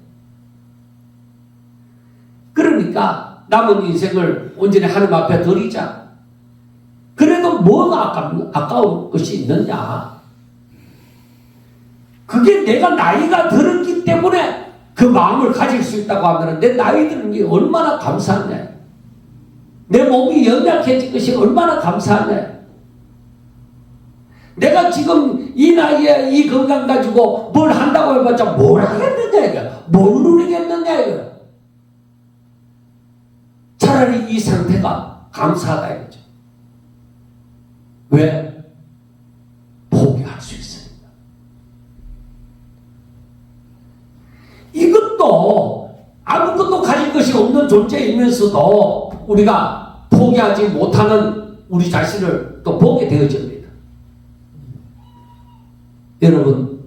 그러니까 남은 인생을 온전히 하나님 앞에 드리자. 그래도 뭐가 아까운 것이 있느냐. 그게 내가 나이가 들었기 때문에 그 마음을 가질 수 있다고 하면 내 나이 드는 게 얼마나 감사하냐. 내 몸이 연약해진 것이 얼마나 감사하냐. 내가 지금 이 나이에 이 건강 가지고 뭘 한다고 해봤자 뭘 하겠느냐 이거. 뭘 누리겠느냐 이거. 차라리 이 상태가 감사하다 이거죠. 왜? 포기할 수 있으니까. 이것도 아무것도 가진 존재이면서도 우리가 포기하지 못하는 우리 자신을 또 보게 되어집니다. 여러분,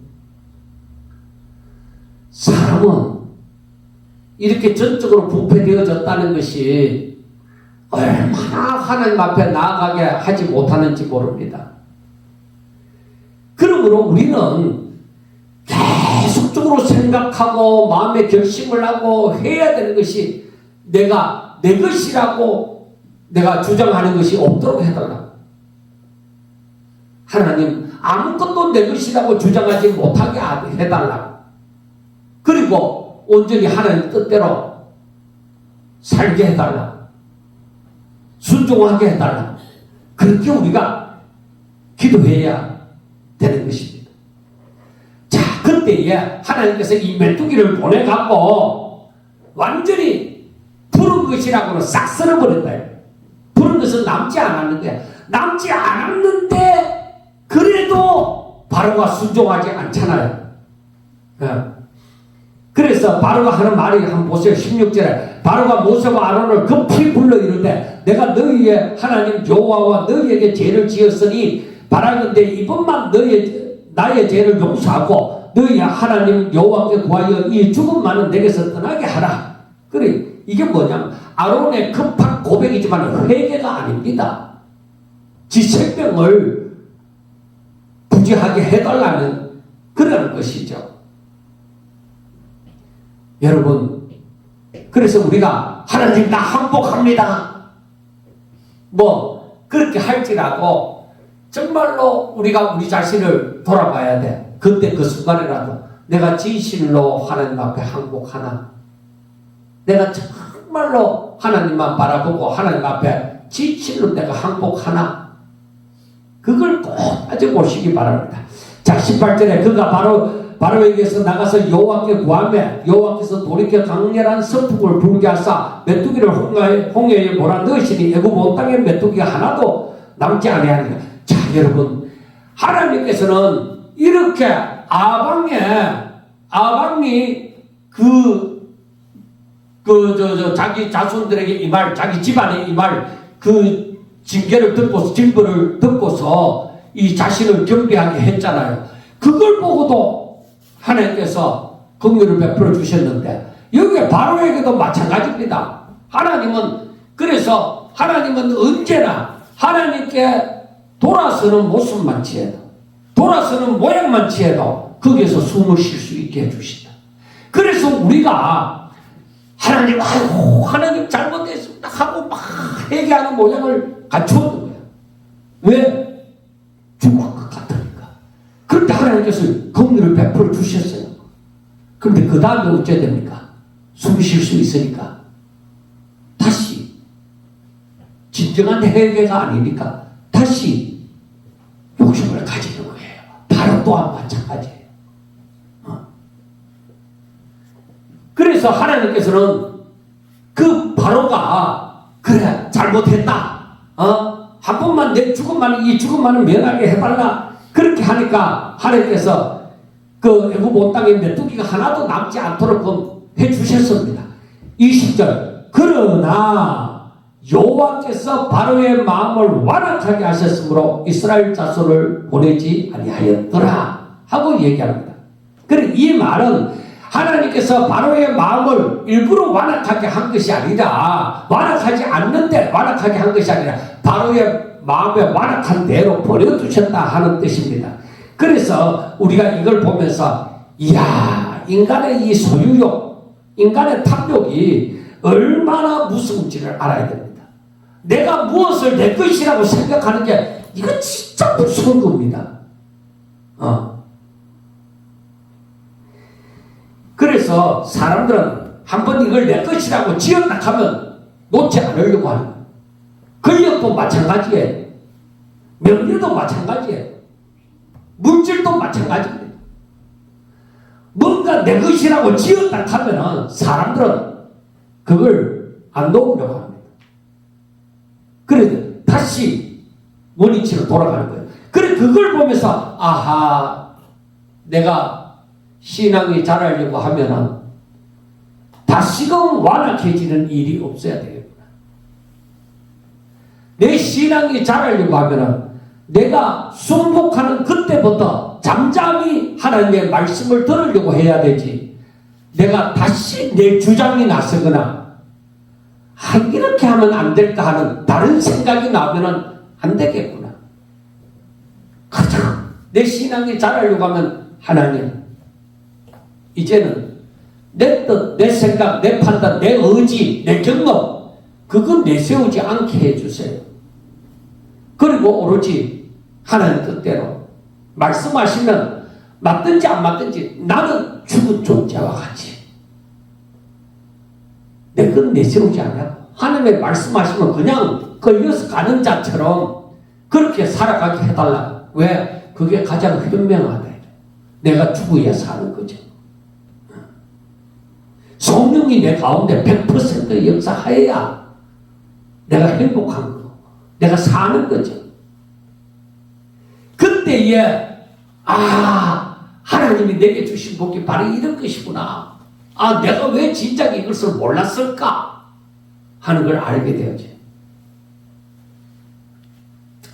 사람은 이렇게 전적으로 부패되어졌다는 것이 얼마나 하나님 앞에 나아가게 하지 못하는지 모릅니다. 그러므로 우리는 계속적으로 생각하고 마음에 결심을 하고 해야 되는 것이 내가 내 것이라고 내가 주장하는 것이 없도록 해달라. 하나님, 아무것도 내 것이라고 주장하지 못하게 해달라. 그리고 온전히 하나님 뜻대로 살게 해달라. 순종하게 해달라. 그렇게 우리가 기도해야 되는 것입니다. 자, 그때에 하나님께서 이 메뚜기를 보내갖고 완전히 푸른 것이라고는 싹 쓸어버린다. 푸른 것은 남지 않았는데, 그래도 바로가 순종하지 않잖아요. 그래서 바로가 하는 말이 한번 보세요. 16절에 바로가 모세와 아론을 급히 불러 이르되 내가 너희의 하나님 여호와와 너희에게 죄를 지었으니 바라건대 이번만 나의 죄를 용서하고 너희의 하나님 여호와께 구하여 이 죽음만은 내게서 떠나게 하라. 그래, 이게 뭐냐면 아론의 급한 고백이지만 회개가 아닙니다. 지 생명을 부지하게 해달라는 그런 것이죠. 여러분, 그래서 우리가 하나님 나 항복합니다. 뭐 그렇게 할지라도 정말로 우리가 우리 자신을 돌아봐야 돼. 그때 그 순간이라도 내가 진실로 하나님 앞에 항복하나? 내가 정말로 하나님만 바라보고 하나님 앞에 진실로 내가 항복하나? 그걸 꼭 따져보시기 바랍니다. 자, 18절에 그가 바로에게서 나가서 여호와께 구하매 여호와께서 돌이켜 강렬한 선풍을 불게 하사 메뚜기를 홍해에 몰아넣으시니 애굽 온 땅에 메뚜기가 하나도 남지 아니하니라. 자, 여러분, 하나님께서는 이렇게 아방이 자기 자손들에게 임할, 자기 집안에 임할 그 징벌을 듣고서 이 자신을 경배하게 했잖아요. 그걸 보고도 하나님께서 긍휼을 베풀어 주셨는데 여기 바로에게도 마찬가지입니다. 그래서 하나님은 언제나 하나님께 돌아서는 모습만 취해도, 돌아서는 모양만 취해도 거기에서 숨을 쉴 수 있게 해주신다. 그래서 우리가 하나님 잘못했습니다 하고 막 회개하는 모양을 갖추었던 거야. 왜? 죽을 것 같으니까. 그런데 하나님께서 긍휼을 베풀어 주셨어요. 그런데 그 다음에 어째 됩니까? 숨 쉴 수 있으니까 다시 진정한 회개가 아니니까 다시 욕심을 가지는 거예요. 바로 또한 마찬가지예요. 그래서 하나님께서는 그 바로가 그래 잘못했다. 한 번만 내 이 죽음만은 면하게 해달라. 그렇게 하니까 하나님께서 그 애굽 온 땅에 메뚜기가 하나도 남지 않도록 해주셨습니다. 20절 그러나 여호와께서 바로의 마음을 완악하게 하셨으므로 이스라엘 자손을 보내지 아니하였더라 하고 얘기합니다. 그래, 이 말은 하나님께서 바로의 마음을 일부러 완악하게 한 것이 아니라 완악하게 한 것이 아니라 바로의 마음에 완악한 대로 버려두셨다 하는 뜻입니다. 그래서 우리가 이걸 보면서 이야, 인간의 이 소유욕, 인간의 탐욕이 얼마나 무서운지를 알아야 됩니다. 내가 무엇을 내 것이라고 생각하는 게 이거 진짜 무서운 겁니다. 그래서 사람들은 한번 이걸 내 것이라고 지었다 하면 놓지 않으려고 하는 거예요. 권력도 마찬가지예요. 명예도 마찬가지예요. 물질도 마찬가지입니다. 뭔가 내 것이라고 지었다 하면 사람들은 그걸 안 놓으려고 합니다. 그래서 다시 원위치로 돌아가는 거예요. 그래, 그걸 보면서 아하, 내가 신앙이 자라려고 하면은 다시금 완악해지는 일이 없어야 되겠구나. 내 신앙이 자라려고 하면은 내가 순복하는 그때부터 잠잠히 하나님의 말씀을 들으려고 해야 되지. 내가 다시 내 주장이 나서거나 이렇게 하면 안 될까 하는 다른 생각이 나면은 안 되겠구나. 그저 내 신앙이 자라려고 하면 하나님, 이제는 내 뜻, 내 생각, 내 판단, 내 의지, 내 경험, 그건 내세우지 않게 해주세요. 그리고 오로지 하나님 뜻대로 말씀하시면 맞든지 안 맞든지 나는 죽은 존재와 같이 내 건 내세우지 않아. 하나님의 말씀하시면 그냥 걸려서 가는 자처럼 그렇게 살아가게 해달라. 왜? 그게 가장 현명하다. 내가 죽어야 사는 거죠. 성령이 내 가운데 100% 역사하여야 내가 행복한 거, 내가 사는 거죠. 그때에 하나님이 내게 주신 복이 바로 이런 것이구나. 내가 왜 진작 이것을 몰랐을까 하는 걸 알게 되었죠.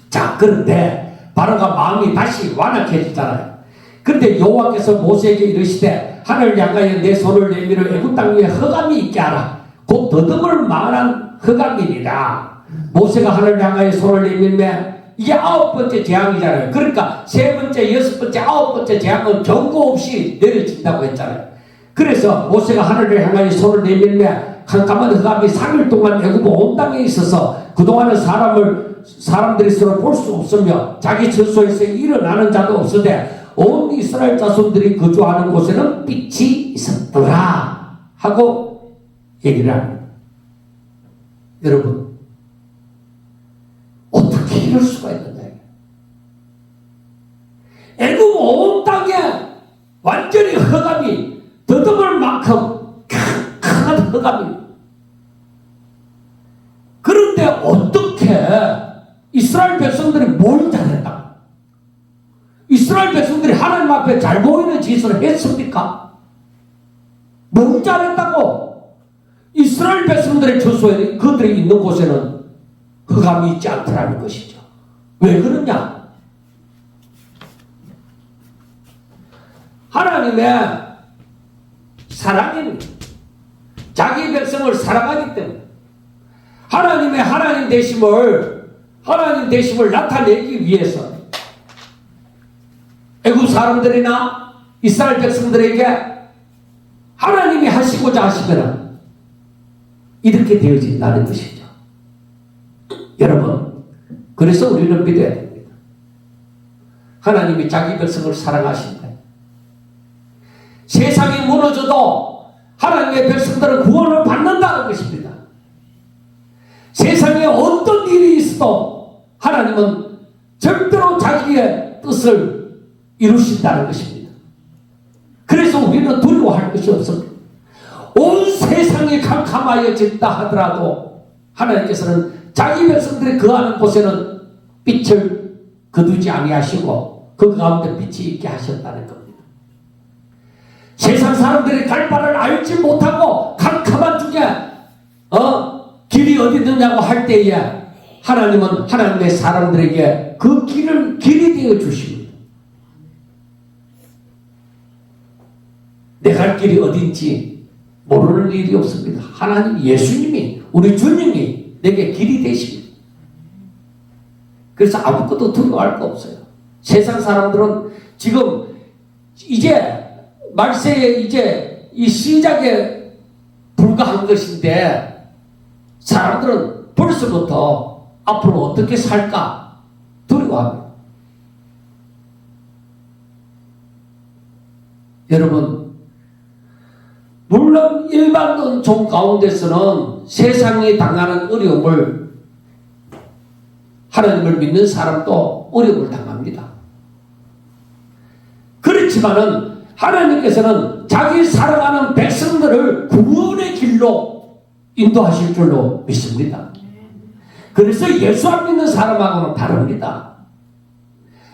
자, 그런데 바로가 마음이 다시 완악해지잖아요. 그런데 여호와께서 모세에게 이르시되 하늘을 향하여 내 손을 내밀어 애굽 땅 위에 흑암이 있게 하라. 곧 더듬을 만한 흑암이니라. 모세가 하늘을 향하여 손을 내밀매 이게 9번째 재앙이잖아요. 그러니까 3번째, 6번째, 9번째 재앙은 경고 없이 내려진다고 했잖아요. 그래서 모세가 하늘을 향하여 손을 내밀매 캄캄한 흑암이 3일 동안 애굽 온 땅에 있어서 그동안은 사람들이 서로 볼 수 없으며 자기 처소에서 일어나는 자도 없으되 온 이스라엘 자손들이 거주하는 곳에는 빛이 있었더라 하고 얘기를 합니다. 여러분, 어떻게 이럴 수가 있느냐. 애굽 온 땅에 완전히 흑암이 더듬을 만큼 큰 흑암이. 그런데 어떻게 이스라엘 백성들이 뭘 잘했다? 이스라엘 백성들이 하나님 앞에 잘 보이는 짓을 했습니까? 뭘 잘했다고? 이스라엘 백성들의 처소에 그들이 있는 곳에는 흑암이 있지 않더라는 것이죠. 왜 그러냐? 하나님의 사랑인 자기 백성을 사랑하기 때문에 하나님의 하나님 되심을 나타내기 위해서 애굽 사람들이나 이스라엘 백성들에게 하나님이 하시고자 하시면 이렇게 되어진다는 것이죠. 여러분, 그래서 우리는 믿어야 됩니다. 하나님이 자기 백성을 사랑하신다. 세상이 무너져도 하나님의 백성들은 구원을 받는다는 것입니다. 세상에 어떤 일이 있어도 하나님은 절대로 자기의 뜻을 이루신다는 것입니다. 그래서 우리는 두려워할 것이 없습니다. 온 세상이 캄캄하여진다 하더라도 하나님께서는 자기 백성들이 거하는 곳에는 빛을 거두지 아니하시고 그 가운데 빛이 있게 하셨다는 겁니다. 세상 사람들이 갈 바를 알지 못하고 캄캄한 중에 길이 어디 있느냐고 할 때에 하나님은 하나님의 사람들에게 그 길이 되어 주십니다. 내 갈 길이 어딘지 모르는 일이 없습니다. 하나님, 예수님이, 우리 주님이 내게 길이 되십니다. 그래서 아무것도 두려워할 거 없어요. 세상 사람들은 지금 이제 말세에 이제 이 시작에 불과한 것인데 사람들은 벌써부터 앞으로 어떻게 살까 두려워합니다. 여러분, 물론 일반 은총 가운데서는 세상이 당하는 어려움을 하나님을 믿는 사람도 어려움을 당합니다. 그렇지만은 하나님께서는 자기 사랑하는 백성들을 구원의 길로 인도하실 줄로 믿습니다. 그래서 예수 안 믿는 사람하고는 다릅니다.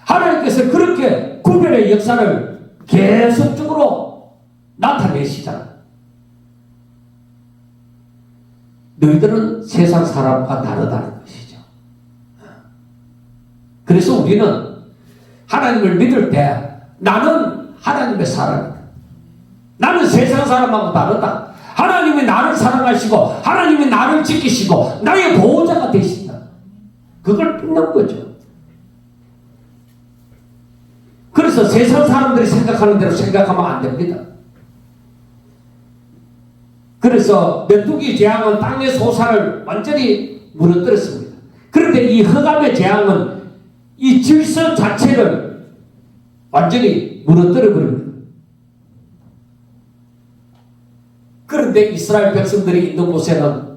하나님께서 그렇게 구별의 역사를 계속적으로 나타내시잖아요. 너희들은 세상 사람과 다르다는 것이죠. 그래서 우리는 하나님을 믿을 때 나는 하나님의 사람이다. 나는 세상 사람하고 다르다. 하나님이 나를 사랑하시고 하나님이 나를 지키시고 나의 보호자가 되신다. 그걸 믿는 거죠. 그래서 세상 사람들이 생각하는 대로 생각하면 안 됩니다. 그래서 메뚜기 재앙은 땅의 소산을 완전히 무너뜨렸습니다. 그런데 이 흑암의 재앙은 이 질서 자체를 완전히 무너뜨려 버립니다. 그런데 이스라엘 백성들이 있는 곳에는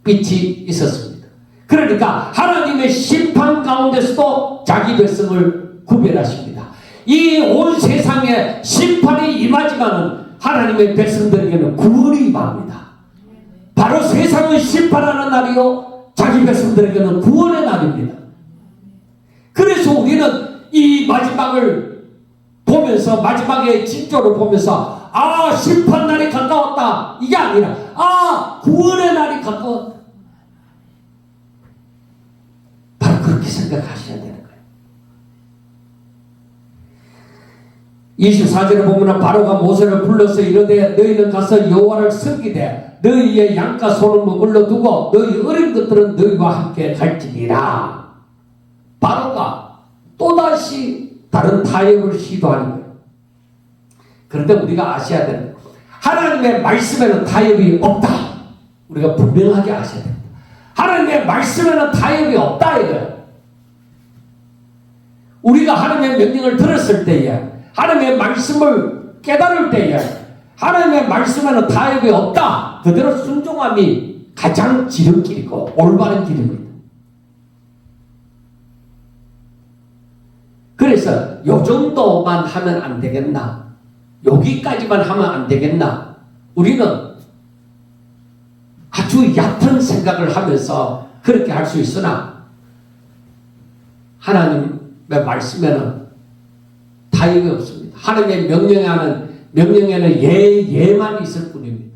빛이 있었습니다. 그러니까 하나님의 심판 가운데서도 자기 백성을 구별하십니다. 이 온 세상에 심판이 임하지만은 하나님의 백성들에게는 구원이 임합니다. 바로 세상을 심판하는 날이요 자기 백성들에게는 구원의 날입니다. 그래서 우리는 이 마지막을 보면서 마지막의 징조를 보면서 아 심판 날이 가까웠다 이게 아니라 아 구원의 날이 가까웠다 바로 그렇게 생각하셔야 되는 거예요. 24절에 보면 바로가 모세를 불러서 이르되 너희는 가서 여호와를 섬기되 너희의 양과 소는 머물러 두고 너희 어린 것들은 너희와 함께 갈지니라. 바로가 또다시 다른 타협을 시도하는 거예요. 그런데 우리가 아셔야 되는 거예요. 하나님의 말씀에는 타협이 없다. 우리가 분명하게 아셔야 됩니다. 하나님의 말씀에는 타협이 없다 이거예요. 우리가 하나님의 명령을 들었을 때에 하나님의 말씀을 깨달을 때에 하나님의 말씀에는 타협이 없다. 그대로 순종함이 가장 지름길이고 올바른 길입니다. 그래서 요 정도만 하면 안 되겠나? 여기까지만 하면 안 되겠나? 우리는 아주 얕은 생각을 하면서 그렇게 할 수 있으나 하나님의 말씀에는 타협이 없습니다. 하나님의 명령에는 예만 있을 뿐입니다.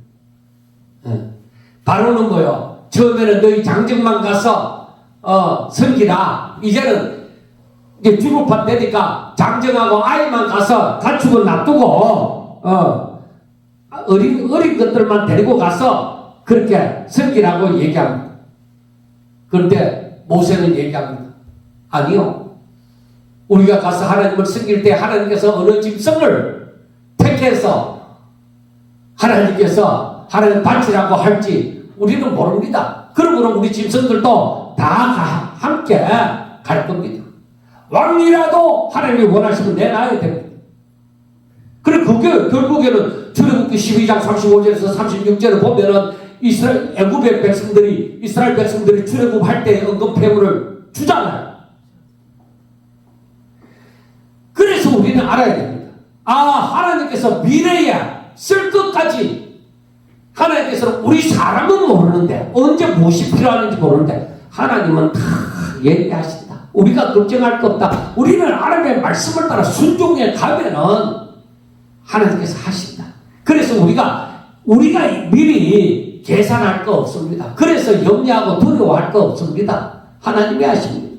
바로는 뭐요? 처음에는 너희 장정만 가서 섬기라. 이제는 이제 주급판 되니까 장정하고 아이만 가서 가축은 놔두고 어린 것들만 데리고 가서 그렇게 섬기라고 얘기합니다. 그런데 모세는 얘기합니다. 아니요. 우리가 가서 하나님을 섬길 때 하나님께서 어느 짐승을 택해서 하나님 바치라고 할지 우리는 모릅니다. 그러므로 우리 짐승들도 다 함께 갈 겁니다. 왕이라도 하나님이 원하시면 내놔야 됩니다. 그리고 그게 결국에는 출애굽기 12장 35절에서 36절을 보면은 애굽의 백성들이 이스라엘 백성들이 출애굽할 때 언급폐물을 주잖아요. 그래서 우리는 알아야 됩니다. 아 하나님께서 미래에 쓸 것까지 하나님께서는 우리 사람은 모르는데 언제 무엇이 필요한지 모르는데 하나님은 다 얘기하신다. 우리가 걱정할 것 없다. 우리는 하나님의 말씀을 따라 순종해 가면은 하나님께서 하신다. 그래서 우리가 미리 계산할 거 없습니다. 그래서 염려하고 두려워할 거 없습니다. 하나님이 하십니다.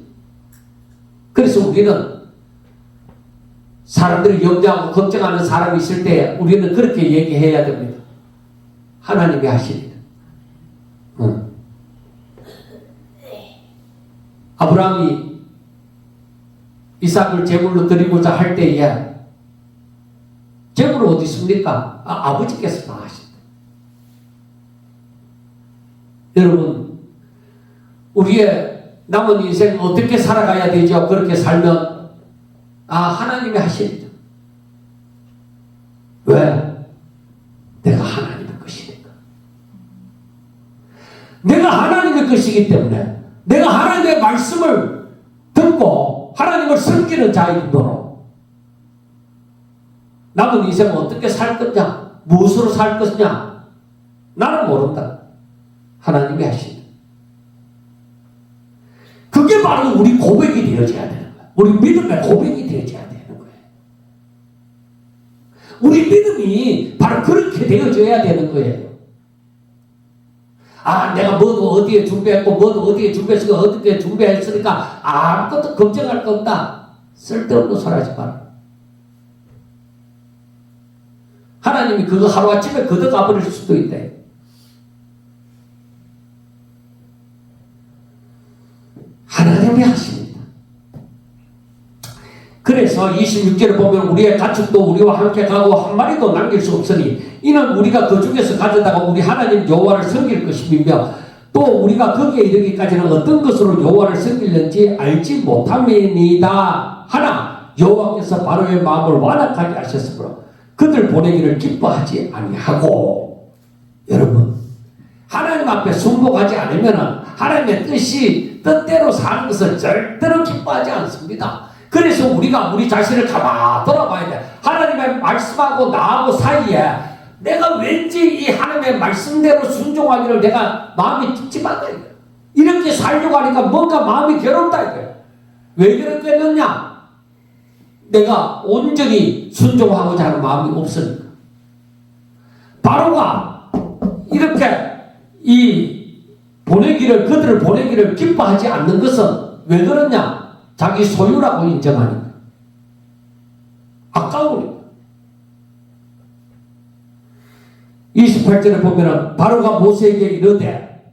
그래서 우리는 사람들이 염려하고 걱정하는 사람이 있을 때 우리는 그렇게 얘기해야 됩니다. 하나님이 하십니다. 아브라함이 이삭을 제물로 드리고자 할 때에 제물은 어디 있습니까? 아버지께서 다 하신다. 여러분 우리의 남은 인생 어떻게 살아가야 되죠? 그렇게 살면 하나님이 하십니다. 왜? 내가 하나님의 것이니까. 내가 하나님의 것이기 때문에 내가 하나님의 말씀을 듣고 하나님을 섬기는 자인 도로 남은 인생은 어떻게 살 거냐? 무엇으로 살 것이냐? 나는 모른다. 하나님이 하신다. 그게 바로 우리 고백이 되어져야 되는 거야. 우리 믿음의 고백이 되어져야 되는 거예요. 우리 믿음이 바로 그렇게 되어져야 되는 거예요. 내가 뭐도 어디에 준비했고 뭐도 어디에 준비했으니까 어떻게 준비했으니까 아무것도 걱정할 거 없다. 쓸데없는 소리 하지 마라. 하나님이 그거 하루아침에 걷어가버릴 수도 있대. 하나님이 하십니다. 그래서 26절에 보면 우리의 가축도 우리와 함께 가고 한 마리도 남길 수 없으니 이는 우리가 그 중에서 가져다가 우리 하나님 여호와를 섬길 것이며 또 우리가 거기에 이르기까지는 어떤 것으로 여호와를 섬기는지 알지 못함이니이다 하나 여호와께서 바로의 마음을 완악하게 하셨으므로 그들 보내기를 기뻐하지 아니하고. 여러분, 하나님 앞에 순복하지 않으면 하나님의 뜻대로 사는 것을 절대로 기뻐하지 않습니다. 그래서 우리가 우리 자신을 가만 돌아봐야 돼. 하나님의 말씀하고 나하고 사이에 내가 왠지 이 하나님의 말씀대로 순종하기를 내가 마음이 찝찝하다. 이렇게 살려고 하니까 뭔가 마음이 괴롭다. 왜 그랬겠느냐? 내가 온전히 순종하고자 하는 마음이 없으니까. 바로가 이렇게 그들을 보내기를 기뻐하지 않는 것은 왜 그러냐? 자기 소유라고 인정하니까. 아까우니까. 28절에 보면은 바로가 모세에게 이르되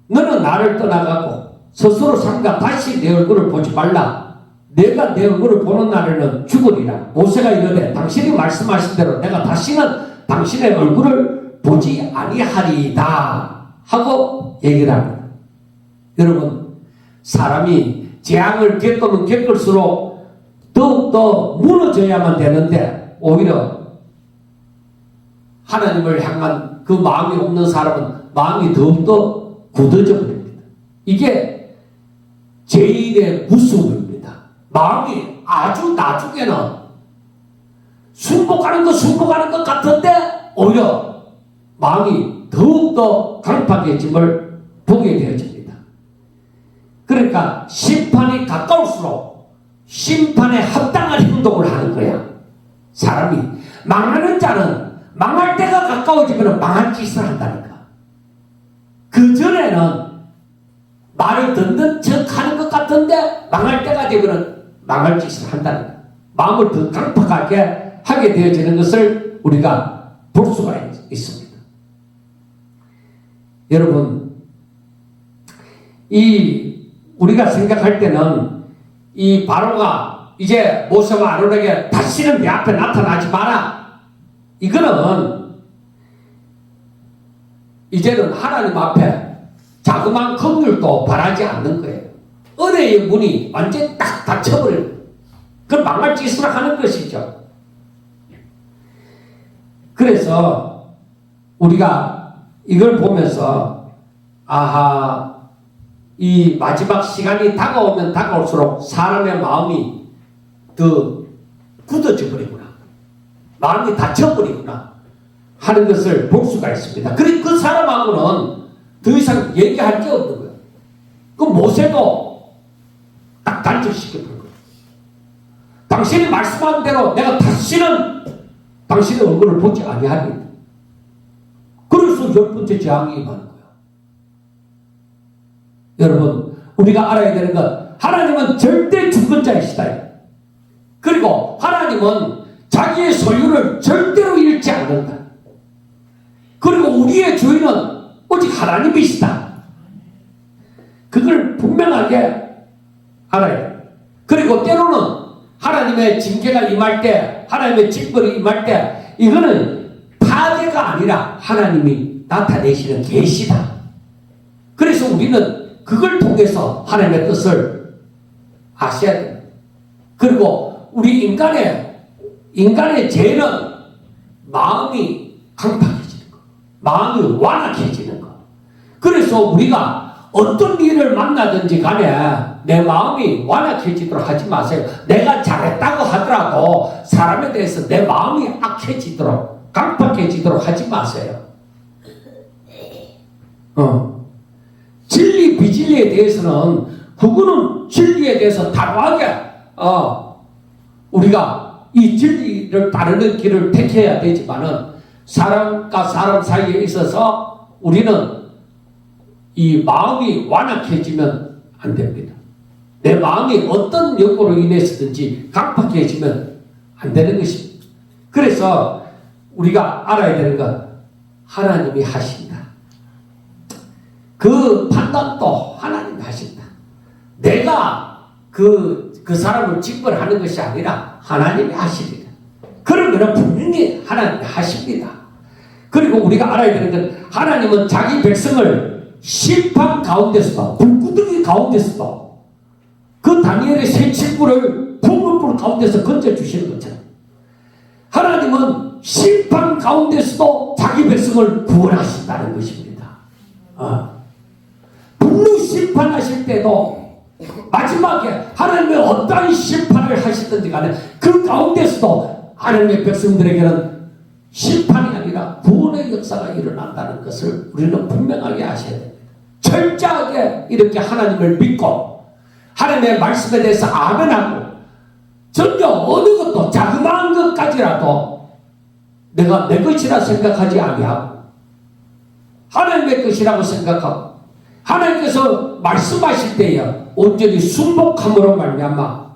너는 나를 떠나가고 스스로 삼가 다시 내 얼굴을 보지 말라. 내가 내 얼굴을 보는 날에는 죽으리라. 모세가 이르되 당신이 말씀하신 대로 내가 다시는 당신의 얼굴을 보지 아니하리이다 하고 얘기를 합니다. 여러분, 사람이 재앙을 겪으면 겪을수록 더욱더 무너져야만 되는데 오히려 하나님을 향한 그 마음이 없는 사람은 마음이 더욱더 굳어져 버립니다. 이게 죄인의 무서움입니다. 마음이 아주 나중에는 순복하는 것 같은데 오히려 마음이 더욱더 강팍해짐을 보게 되어집니다. 그러니까 심판이 가까울수록 심판에 합당한 행동을 하는 거야. 사람이 망하는 자는 망할 때가 가까워지면 망할 짓을 한다니까. 그 전에는 말을 듣는 척 하는 것 같은데 망할 때가 되면 망할 짓을 한다니까. 마음을 더 강팍하게 하게 되어지는 것을 우리가 볼 수가 있습니다. 여러분, 우리가 생각할 때는 이 바로가 이제 모세와 아론에게 다시는 내 앞에 나타나지 마라. 이거는 이제는 하나님 앞에 자그마한 긍휼도 바라지 않는 거예요. 은혜의 문이 완전히 딱 닫혀버려요. 그걸 망할 짓을 하는 것이죠. 그래서 우리가 이걸 보면서 이 마지막 시간이 다가오면 다가올수록 사람의 마음이 더 굳어져 버리구나. 마음이 닫혀버리구나 하는 것을 볼 수가 있습니다. 그리고 그 사람하고는 더 이상 얘기할 게 없는 거예요. 그 모세도 딱 단절시켜버린 거예요. 당신이 말씀한 대로 내가 다시는 당신의 얼굴을 보지 아니하리. 그래서 10번째 재앙이 임하는 거예요. 여러분, 우리가 알아야 되는 건 하나님은 절대 주권자이시다. 그리고 하나님은 자기의 소유를 절대로 잃지 않는다. 그리고 우리의 주인은 오직 하나님이시다. 그걸 분명하게 알아야 돼요. 그리고 때로는 하나님의 징계가 임할 때, 하나님의 징벌이 임할 때, 이거는 파괴가 아니라 하나님이 나타내시는 계시다. 그래서 우리는 그걸 통해서 하나님의 뜻을 아셔야 됩니다. 그리고 우리 인간의 죄는 마음이 강팍해지는 것, 마음이 완악해지는 것. 그래서 우리가 어떤 일을 만나든지 간에 내 마음이 완악해지도록 하지 마세요. 내가 잘했다고 하더라도 사람에 대해서 내 마음이 악해지도록, 강팍해지도록 하지 마세요. 진리 비진리에 대해서는 그거는 진리에 대해서 단호하게 우리가 이 진리를 따르는 길을 택해야 되지만은 사람과 사람 사이에 있어서 우리는 이 마음이 완악해지면 안 됩니다. 내 마음이 어떤 역으로 인해서든지 강팍해지면 안 되는 것입니다. 그래서 우리가 알아야 되는 건 하나님이 하신다. 그 판단도 하나님이 하신다. 내가 그 사람을 직벌하는 것이 아니라 하나님이 하십니다. 그런 거는 분명히 하나님이 하십니다. 그리고 우리가 알아야 되는 건 하나님은 자기 백성을 심판 가운데서도 불구덩이 가운데서도 그 다니엘의 새 친구를 불 가운데서 건져주시는 것처럼 하나님은 심판 가운데서도 자기 백성을 구원하신다는 것입니다. 분노 심판하실 때도 마지막에 하나님의 어떠한 심판을 하시든지 간에 그 가운데서도 하나님의 백성들에게는 심판이 아니라 구원의 역사가 일어난다는 것을 우리는 분명하게 아셔야 됩니다. 철저하게 이렇게 하나님을 믿고 하나님의 말씀에 대해서 아멘하고 전혀 어느 것도 자그마한 것까지라도 내가 내 것이라 생각하지 아니하고 하나님의 것이라고 생각하고 하나님께서 말씀하실 때에 온전히 순복함으로 말미암아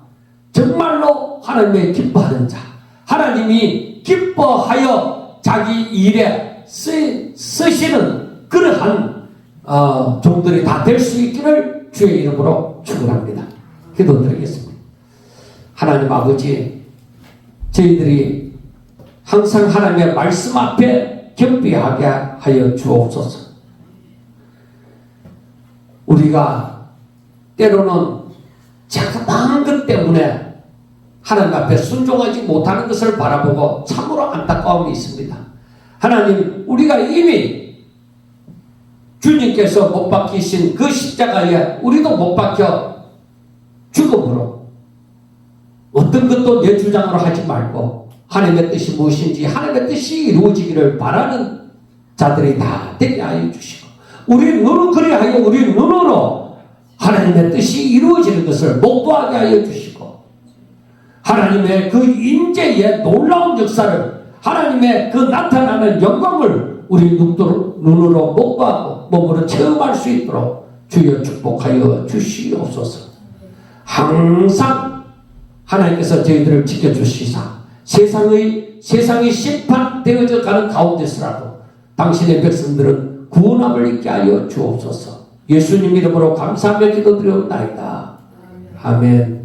정말로 하나님의 기뻐하는 자, 하나님이 기뻐하여 자기 일에 쓰시는 그러한 종들이 다 될 수 있기를 주의 이름으로 축원합니다. 기도드리겠습니다. 하나님 아버지, 저희들이 항상 하나님의 말씀 앞에 겸비하게 하여 주옵소서. 우리가 때로는 자그마한 것 때문에 하나님 앞에 순종하지 못하는 것을 바라보고 참으로 안타까움이 있습니다. 하나님, 우리가 이미 주님께서 못 박히신 그 십자가에 우리도 못 박혀 죽음으로 어떤 것도 내 주장으로 하지 말고 하나님의 뜻이 무엇인지 하나님의 뜻이 이루어지기를 바라는 자들이 다 되게 하여 주시고 우리 눈으로 그리하여 우리 눈으로 하나님의 뜻이 이루어지는 것을 목도하게 하여 주시고 하나님의 그 임재의 놀라운 역사를 하나님의 그 나타나는 영광을 우리 눈으로 목도하고 몸으로 체험할 수 있도록 주여 축복하여 주시옵소서. 항상 하나님께서 저희들을 지켜주시사 세상이 심판되어져 가는 가운데서라도 당신의 백성들은 구원함을 있게 하여 주옵소서. 예수님 이름으로 감사하며 기도드리옵나이다. 아멘.